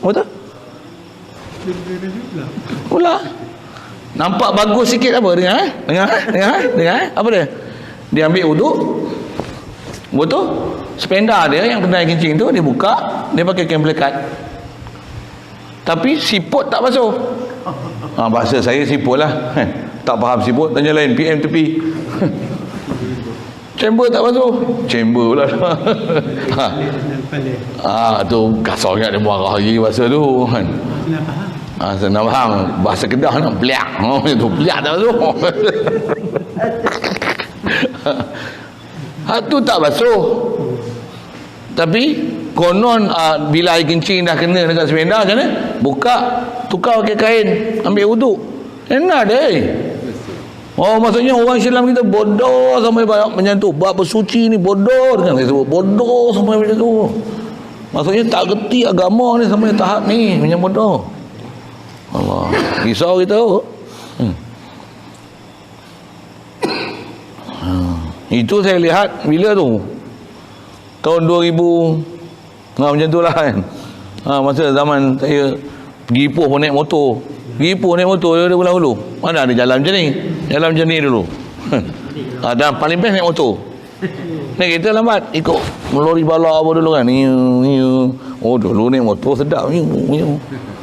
Betul? Pula. Nampak bagus sikit apa? Dengar. Apa dia? Dia ambil uduk. Betul? Sependa dia yang kena air kencing tu dia buka, dia pakai kain pelikat. Tapi siput tak basuh. Bahasa saya siput lah. Tak faham siput, tanya lain, PM tepi. Chamber tak basuh. Chamber pula. Tu kasar ingat dia marah lagi bahasa tu kan. Senang faham. Bahasa Kedah nak peliak. Tu peliak tak basuh. Tu tak basuh. Tapi konon bila air kencing dah kena dekat sependa macam mana? Buka, tukar pakai kain, ambil wuduk. Enak deh. Maksudnya orang Islam kita bodoh sampai macam tu. Bab bersuci ni bodoh dengan saya sebut. Bodoh sampai macam tu. Maksudnya tak kerti agama ni sampai tahap ni macam bodoh. Allah, risau kita. Itu saya lihat bila tu? Tahun 2000 macam tu lah kan. Masa zaman saya pergi Ipoh pun naik motor. Pergi Ipoh naik motor dia pulang dulu. Mana ada jalan macam ni? Jalan macam ni dulu. Dan paling best naik motor. Naik kereta lambat, ikut melori bala apa dulu kan. Dulu naik motor sedap.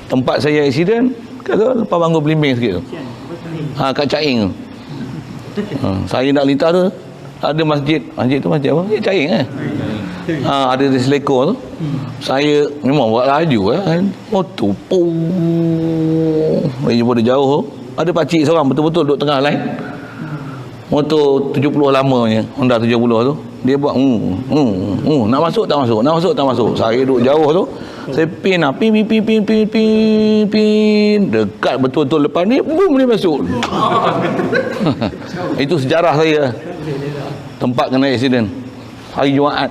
Tempat saya aksiden kata lepas bangun Belimbing sikit tu. Kat Caing tu. Saya nak lintas tu ada masjid tu masjid apa? Caing kan. Ada di Selekor tu. Saya memang buat laju kan. Motor daripada jauh tu ada pakcik seorang betul-betul duduk tengah line. Motor 70 lamanya, Honda 70 tu. Dia buat nak masuk tak masuk. Saya duduk jauh tu. Saya pin dekat betul-betul depan ni, boom, dia masuk. Itu sejarah saya. Tempat kena aksiden hari Jumaat.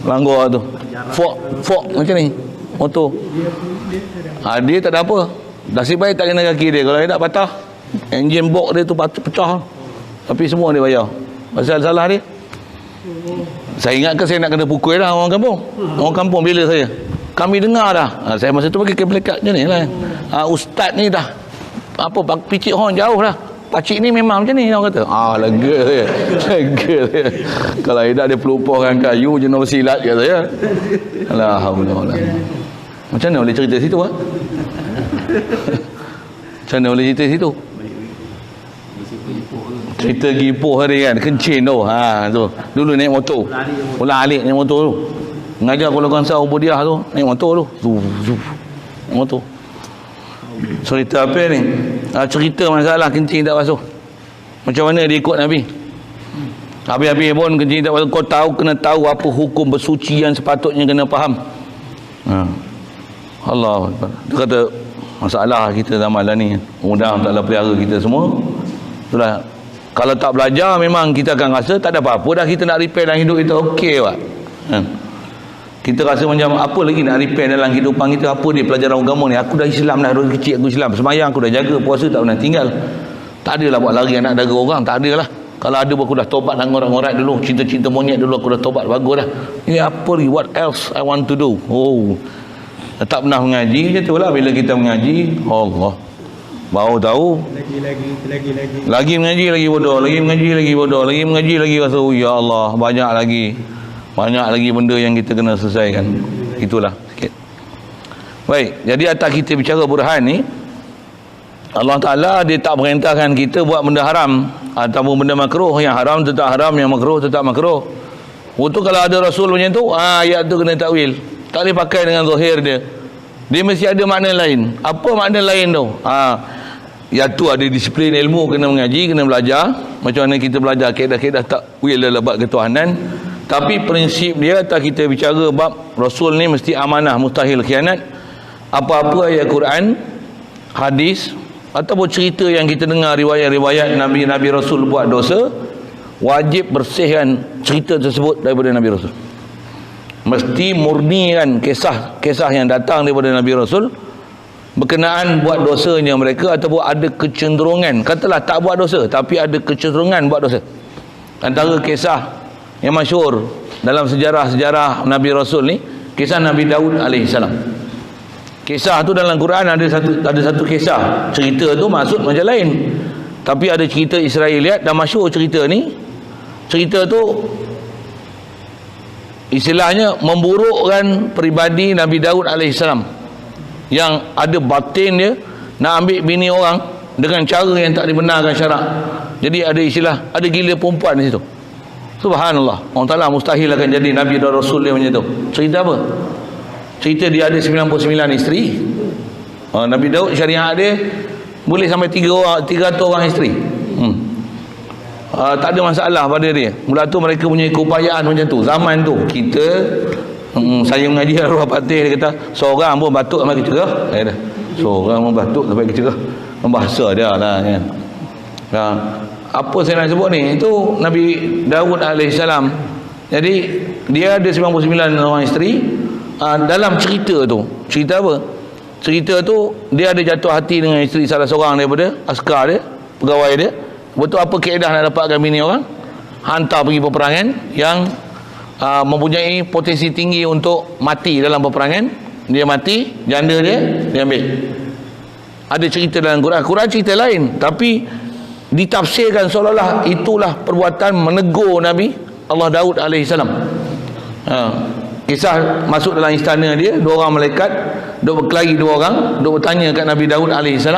Langgar tu. Fork macam ni motor. Dia tak ada apa. Nasib baik tak kena kaki dia. Kalau dia tak patah, enjin box dia tu pecah. Tapi semua dia bayar. Pasal salah dia. Saya ingatkan saya nak kena pukul dah orang kampung. Orang kampung bila saya. Kami dengar dah. Saya masa tu pakai keplekat macam ni lah. Ustaz ni dah picit horn jauh dah. Pakcik ni memang macam ni orang kata. Lega saya. Kalau tidak dia pelupakan kayu jenis silat kata saya. Alhamdulillah. Macam mana boleh cerita situ Macam mana boleh cerita situ? Cerita pergi Ipoh hari kan, kencing tu. Tu. Dulu naik motor. Ulang-alik naik motor tu. Mengajar Kuala Kangsar Ubudiah tu, naik motor tu. Motor. Cerita apa ni? Cerita masalah kencing tak basuh. Macam mana dia ikut Nabi? Habis-habis pun kencing tak basuh. Kau kena tahu apa hukum bersuci yang sepatutnya kena faham. Allah. Dia kata masalah kita zaman lah ni. Mudah-mudahan taklah pelihara kita semua. Itulah. Kalau tak belajar memang kita akan rasa tak ada apa-apa dah kita nak repair dalam hidup kita. Okey pak. Kita rasa macam apa lagi nak repair dalam kehidupan kita. Apa dia pelajaran agama ni? Aku dah Islam dah, dari kecil aku Islam. Semayang aku dah jaga, puasa tak pernah tinggal. Tak adalah buat lari anak dara orang. Tak adalah. Kalau ada aku dah tobat dan ngorat-ngorat dulu. Cinta-cinta monyet dulu aku dah tobat. Bagus dah. Ini apa lagi? What else I want to do? Tak pernah mengaji macam tu lah. Bila kita mengaji, Allah baru tahu lagi mengaji lagi bodoh, lagi mengaji lagi bodoh, lagi mengaji lagi rasa ya Allah banyak lagi benda yang kita kena selesaikan. Itulah sikit. Baik, jadi atas kita bicara burhan ni, Allah Ta'ala dia tak perintahkan kita buat benda haram ataupun benda makruh. Yang haram tetap haram, yang makruh tetap makruh. Itu kalau ada Rasul macam tu, ayat tu kena takwil. Tak boleh pakai dengan zahir dia. Dia mesti ada makna lain. Apa makna lain tu? Ya tu ada disiplin ilmu, kena mengaji, kena belajar. Macam mana kita belajar kaedah-kaedah takwil dalam bab ketuhanan. Tapi prinsip dia tak kita bicara bab Rasul ni mesti amanah, mustahil khianat. Apa-apa ayat Quran, hadis ataupun cerita yang kita dengar riwayat-riwayat Nabi Rasul buat dosa, wajib bersihkan cerita tersebut daripada Nabi Rasul. Mesti murnikan kisah yang datang daripada Nabi Rasul berkenaan buat dosanya mereka ataupun ada kecenderungan, katalah tak buat dosa tapi ada kecenderungan buat dosa. Antara kisah yang masyhur dalam sejarah-sejarah Nabi Rasul ni, kisah Nabi Daud alaihissalam. Kisah tu dalam Quran ada satu kisah. Cerita tu maksud macam lain. Tapi ada cerita Israeliat dan masyhur cerita ni. Cerita tu istilahnya memburukkan peribadi Nabi Daud AS, yang ada batin dia nak ambil bini orang dengan cara yang tak dibenarkan syarak. Jadi ada istilah, ada gila perempuan di situ. Subhanallah. Allah Ta'ala mustahil akan jadi Nabi dan Rasul dia macam tu. Cerita apa? Cerita dia ada 99 isteri. Nabi Daud syariat dia boleh sampai 300 orang isteri. Tak ada masalah pada dia. Mula tu mereka punya keupayaan macam tu. Zaman tu kita saya mengaji Arwah Patih, dia kata seorang pun batuk sampai kecerah. Seorang pun batuk sampai kecerah. Bahasa dia lah kan. Apa saya nak sebut ni, itu Nabi Daud AS. Jadi dia ada 99 orang isteri. Dalam cerita tu, cerita apa? Cerita tu dia ada jatuh hati dengan isteri salah seorang daripada askar dia, pegawai dia. Betul apa kaedah nak dapatkan bini orang? Hantar pergi peperangan yang mempunyai potensi tinggi untuk mati dalam peperangan. Dia mati, janda dia ambil. Ada cerita dalam Quran. Quran cerita lain, tapi ditafsirkan seolah-olah itulah perbuatan menegur Nabi Allah Daud AS. Kisah masuk dalam istana dia, dua orang malaikat duk berkelahi, dua orang duk bertanya kat Nabi Daud AS.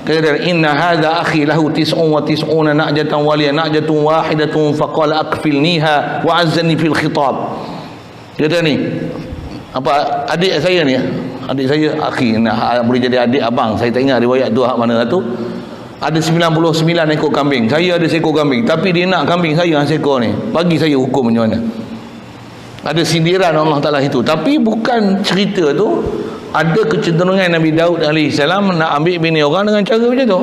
Kata, inna hadha akhi lahu 99 na'jatan waliya na'jatun wahidatun faqala akfilniha wa azzani fil khitab. Kata ni, apa, adik saya ni, adik saya akhi, boleh jadi adik abang, saya tak ingat riwayat tu mana tu. Ada 99 ekor kambing, saya ada seekor kambing, tapi dia nak kambing saya seekor ni, bagi saya hukum macam mana. Ada sindiran Allah Ta'ala itu. Tapi bukan cerita tu ada kecenderungan Nabi Daud AS nak ambil bini orang dengan cara macam tu.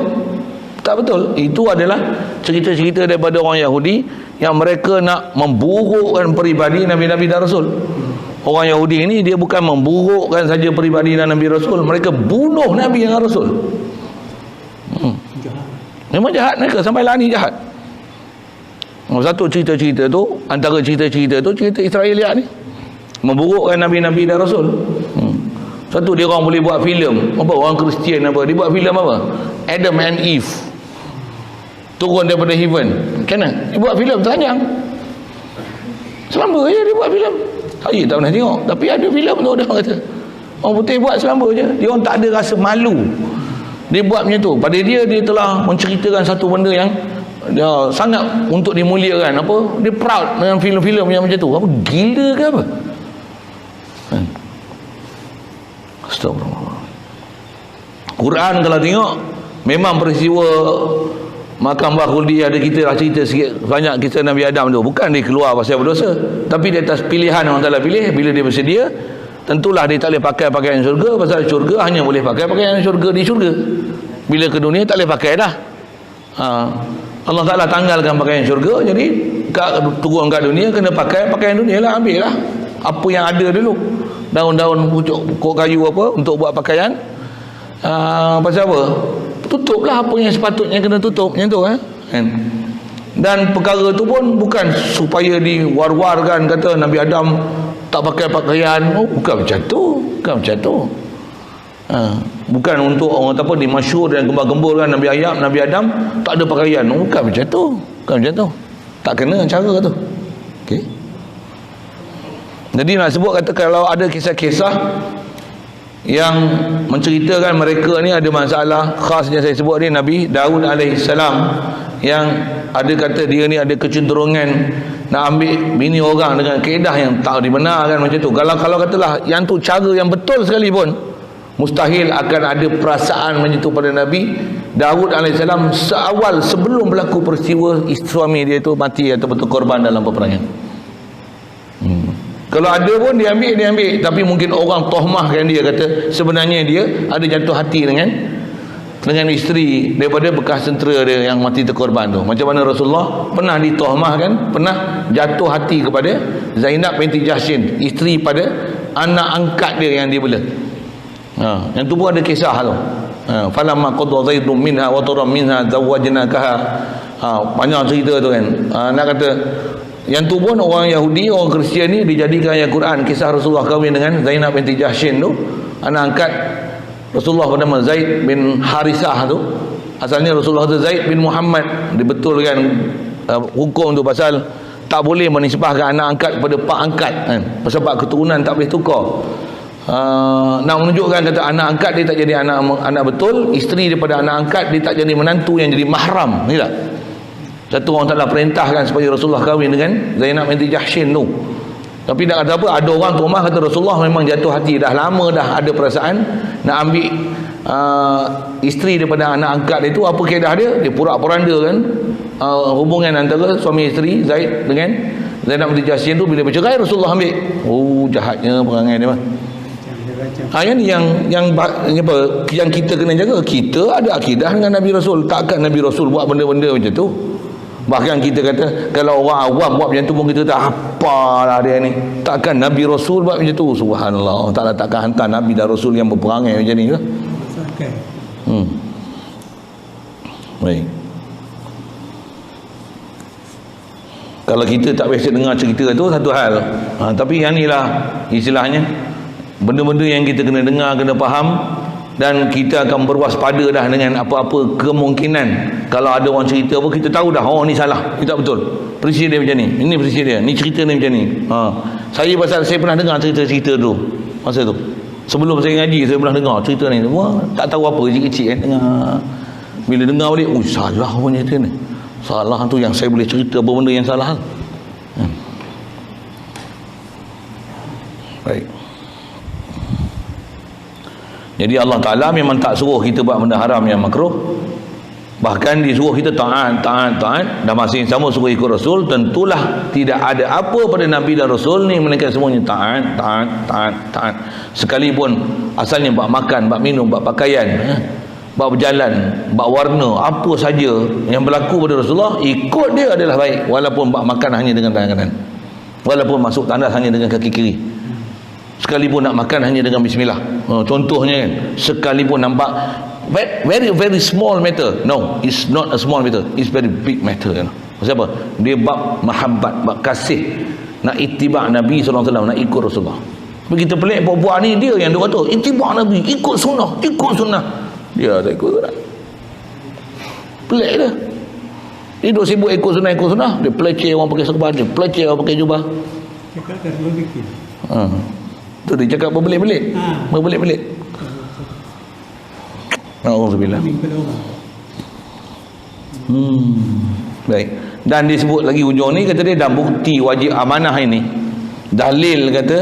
Tak betul. Itu adalah cerita-cerita daripada orang Yahudi yang mereka nak memburukkan peribadi Nabi-Nabi dan Rasul. Orang Yahudi ini dia bukan memburukkan saja peribadi dan Nabi Rasul, mereka bunuh Nabi dan Rasul. Memang jahat mereka, sampai lani jahat. Satu cerita-cerita tu, antara cerita-cerita tu cerita Israeliat ni, memburukkan Nabi-Nabi dan Rasul. Satu dia orang boleh buat filem, apa, orang Kristian apa, dia buat filem apa, Adam and Eve turun daripada heaven. Kena dia buat filem telanjang, selamba je dia buat filem. Saya tak pernah tengok, tapi ada filem tu orang kata orang putih buat selamba je. Dia orang tak ada rasa malu, dia buat macam tu. Pada dia telah menceritakan satu benda yang dia sangat untuk dimuliakan. Apa, dia proud dengan filem-filem yang macam tu. Apa, gila ke apa? Astagfirullah. Quran kalau tengok memang peristiwa makam Bahudi ada, kita lah cerita sikit banyak kisah Nabi Adam tu. Bukan dia keluar pasal berdosa, tapi di atas pilihan orang Ta'ala pilih. Bila dia bersedia, tentulah dia tak boleh pakai pakaian syurga, pasal syurga hanya boleh pakai pakaian syurga di syurga. Bila ke dunia tak boleh pakai dah. Allah Ta'ala tanggalkan pakaian syurga, jadi turun kat dunia kena pakai pakaian dunia lah. Ambil lah apa yang ada dulu, daun-daun pokok kayu apa untuk buat pakaian. Pasal apa? Tutuplah apa yang sepatutnya kena tutup macam tu kan. Dan perkara tu pun bukan supaya diwar-warkan kata Nabi Adam tak pakai pakaian. Bukan macam tu, bukan macam tu. Bukan untuk orang apa dimasyhur dan gembar-gemburkan Nabi Adam tak ada pakaian. Bukan macam tu, bukan macam tu. Tak kena cara tu. Okey. Jadi nak sebut kata kalau ada kisah-kisah yang menceritakan mereka ni ada masalah khas yang saya sebut ni, Nabi Daud AS yang ada kata dia ni ada kecenderungan nak ambil bini orang dengan kaedah yang tak dibenarkan macam tu. Kalau katalah yang tu cara yang betul sekali pun, mustahil akan ada perasaan macam tu pada Nabi Daud AS seawal sebelum berlaku peristiwa suami dia tu mati atau betul korban dalam peperangan. Kalau ada pun dia ambil, tapi mungkin orang tohmahkan dia, kata sebenarnya dia ada jatuh hati dengan isteri daripada bekas tentera dia yang mati terkorban tu. Macam mana Rasulullah pernah ditohmahkan, pernah jatuh hati kepada Zainab binti Jahshin, isteri pada anak angkat dia yang dia bela. Yang tu pun ada kisah tu. Falamma qadha Zaidun minha wa taram minha zawwajnakaha. Banyak cerita tu kan. Nak kata yang tu pun orang Yahudi, orang Kristian ni dijadikan ayat Quran, kisah Rasulullah kahwin dengan Zainab binti Jahshin tu, anak angkat Rasulullah bernama Zaid bin Harisah tu. Asalnya Rasulullah tu Zaid bin Muhammad. Dibetulkan hukum tu pasal tak boleh menisbahkan anak angkat kepada pak angkat kan. Pasal pak keturunan tak boleh tukar. Nak menunjukkan kata anak angkat dia tak jadi anak betul, isteri daripada anak angkat dia tak jadi menantu yang jadi mahram. Ni tak? Satu orang taklah perintahkan supaya Rasulullah kahwin dengan Zainab binti Jahshin tu. Tapi tak kata apa, ada orang tu rumah kata Rasulullah memang jatuh hati, dah lama dah ada perasaan nak ambil isteri daripada anak angkat dia tu. Apa kaedah dia? Dia pura-puranda kan hubungan antara suami isteri Zaid dengan Zainab binti Jahshin tu. Bila bercerai Rasulullah ambil. Oh, jahatnya perangai dia mah. Yang kita kena jaga, kita ada akidah dengan Nabi Rasul. Takkan Nabi Rasul buat benda-benda macam tu. Bahkan kita kata kalau orang awam buat macam tu pun kita tak apalah dia ni. Takkan Nabi Rasul buat macam tu. Subhanallah, Allah takkan hantar Nabi dan Rasul yang berperangai macam ni ke? Baik. Kalau kita tak biasa dengar cerita tu satu hal. Tapi yang ni lah istilahnya benda-benda yang kita kena dengar, kena faham, dan kita akan berwaspada dah dengan apa-apa kemungkinan. Kalau ada orang cerita apa, kita tahu dah, oh ni salah, ni tak betul, perisi dia macam ni, ini perisi dia, ni cerita ni macam ni. Saya pernah dengar cerita-cerita tu masa tu, sebelum saya ngaji saya pernah dengar cerita ni. Wah, tak tahu apa, kecil-kecil kan dengar. Bila dengar balik, salah punya cerita ni, salah tu yang saya boleh cerita apa benda yang salah. Baik. Jadi Allah Ta'ala memang tak suruh kita buat benda haram yang makruh. Bahkan disuruh kita taat. Dan masa yang sama suruh ikut Rasul. Tentulah tidak ada apa pada Nabi dan Rasul ni melainkan semuanya taat. Sekalipun asalnya bab makan, bab minum, bab pakaian, bab berjalan, bab warna, apa saja yang berlaku pada Rasulullah, ikut dia adalah baik. Walaupun bab makan hanya dengan tangan kanan, walaupun masuk tandas hanya dengan kaki kiri, sekalipun nak makan hanya dengan bismillah. Contohnya kan, sekalipun nampak very very small matter. No, it's not a small matter, it's very big matter kan. Pasal apa? Dia bab mahabbat, bab kasih, nak ittiba' Nabi SAW, nak ikut Rasulullah. Begitu pelik buat-buat ni, dia yang dia kata ittiba' Nabi, ikut sunnah. Dia tak ikut sunnah. Pelik dia. Dia duk sibuk ikut sunnah. Dia peleceh orang pakai serban, dia peleceh orang pakai jubah. Cakap tak logik. Tu dia cakap berbelit-belit. Alhamdulillah. Baik. Dan disebut lagi hujung ni, kata dia, dan bukti wajib amanah ini, dalil kata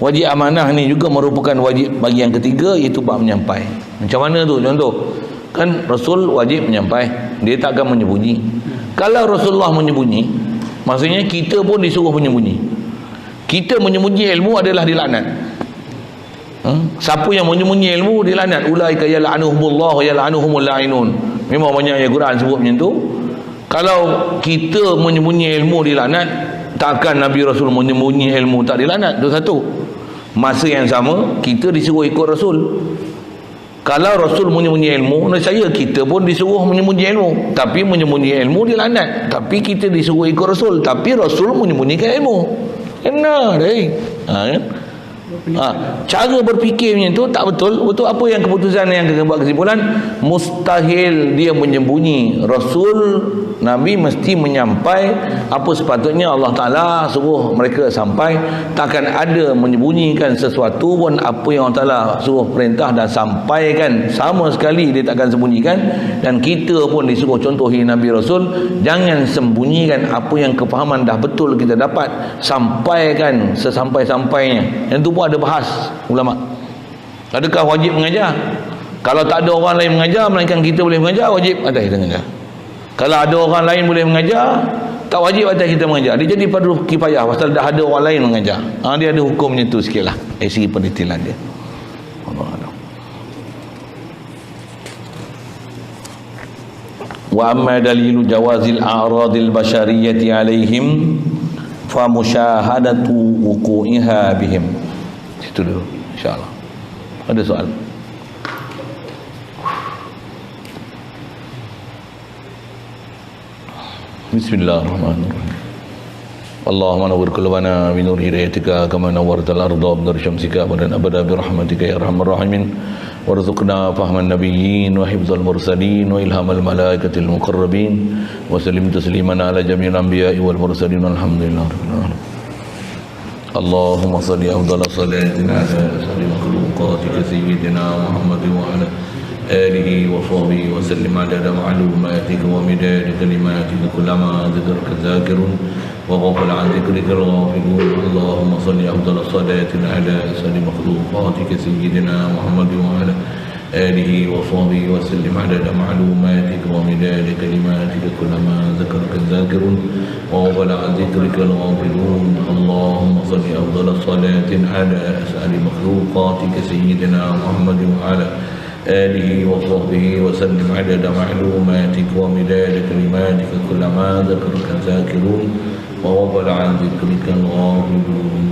wajib amanah ni juga merupakan wajib bagi yang ketiga, iaitu bab menyampai. Macam mana tu? Contoh kan Rasul wajib menyampai, dia tak akan menyembunyi. Kalau Rasulullah menyembunyi, maksudnya kita pun disuruh menyembunyi. Kita menyembunyi ilmu adalah dilaknat. Siapa yang menyembunyi ilmu dilaknat. Ulaika yal'anuhumullah wa yal'anuhumul la'inun. Memang banyak ayat Quran sebut macam tu. Kalau kita menyembunyi ilmu dilaknat, takkan Nabi Rasul menyembunyi ilmu tak dilaknat. Itu satu. Masa yang sama kita disuruh ikut Rasul. Kalau Rasul menyembunyi ilmu, saya kita pun disuruh menyembunyi ilmu. Tapi menyembunyi ilmu dilaknat. Tapi kita disuruh ikut Rasul. Tapi Rasul menyembunyikan ilmu. Kena dah. Kan? Cara berfikirnya tu tak betul. Betul apa yang keputusan yang kita buat kesimpulan, mustahil dia menyembunyi. Rasul Nabi mesti menyampai apa sepatutnya Allah Ta'ala suruh mereka sampai. Takkan ada menyembunyikan sesuatu pun apa yang Allah Ta'ala suruh perintah dan sampaikan, sama sekali dia takkan sembunyikan. Dan kita pun disuruh contohi Nabi Rasul, jangan sembunyikan apa yang kefahaman dah betul kita dapat, sampaikan sesampai-sampainya. Yang tu pun ada bahas ulama. Adakah wajib mengajar? Kalau tak ada orang lain mengajar, melainkan kita boleh mengajar, wajib atas kita mengajar. Kalau ada orang lain boleh mengajar, tak wajib atas kita mengajar. Dia jadi fardu kifayah pasal dah ada orang lain mengajar. Dia ada hukumnya tu sikitlah dari segi pendetilan dia. Allah. Wa amma dalilu jawazil a'radil basyariyati alaihim fa musyahadatu wuqu'iha bihim. Itu dulu insya-Allah. Ada soal? Bismillahirrahmanirrahim. Allahumma nawwir qulubana bi nur hidayatika kama nawwartal arda bi nur syamsika wa abada bi rahmatika ya arhamar rahimin. وارزقنا فهم النبيين وحفظ المرسلين وإلهام الملائكة المقربين وسلم تسليما على جميع الأنبياء والمرسلين والحمد لله رب العالمين. اللهم صل أفضل صلاة على أسعد مخلوقاتك سيدنا محمد وعلى آله وصحبه وسلم عدد معلوماتك ومداد كلماتك كلما ذكرك الذاكرون وغفل عن ذكرك الغافلون. اللهم صل أفضل صلاة على أسعد مخلوقاتك سيدنا محمد وعلى آله وصحبه وسلم عدد معلوماتك ومداد كلماتك كلما ذكرك الذاكرون وغفل عن ذكرك الغافلون. اللهم صل أفضل صلاة على أسعد مخلوقاتك سيدنا محمد وعلى آله وصحبه وسلم عدد معلوماتك ومداد كلماتك كلما ذكرك الذاكرون وغفل عن ذكرك الغافلون.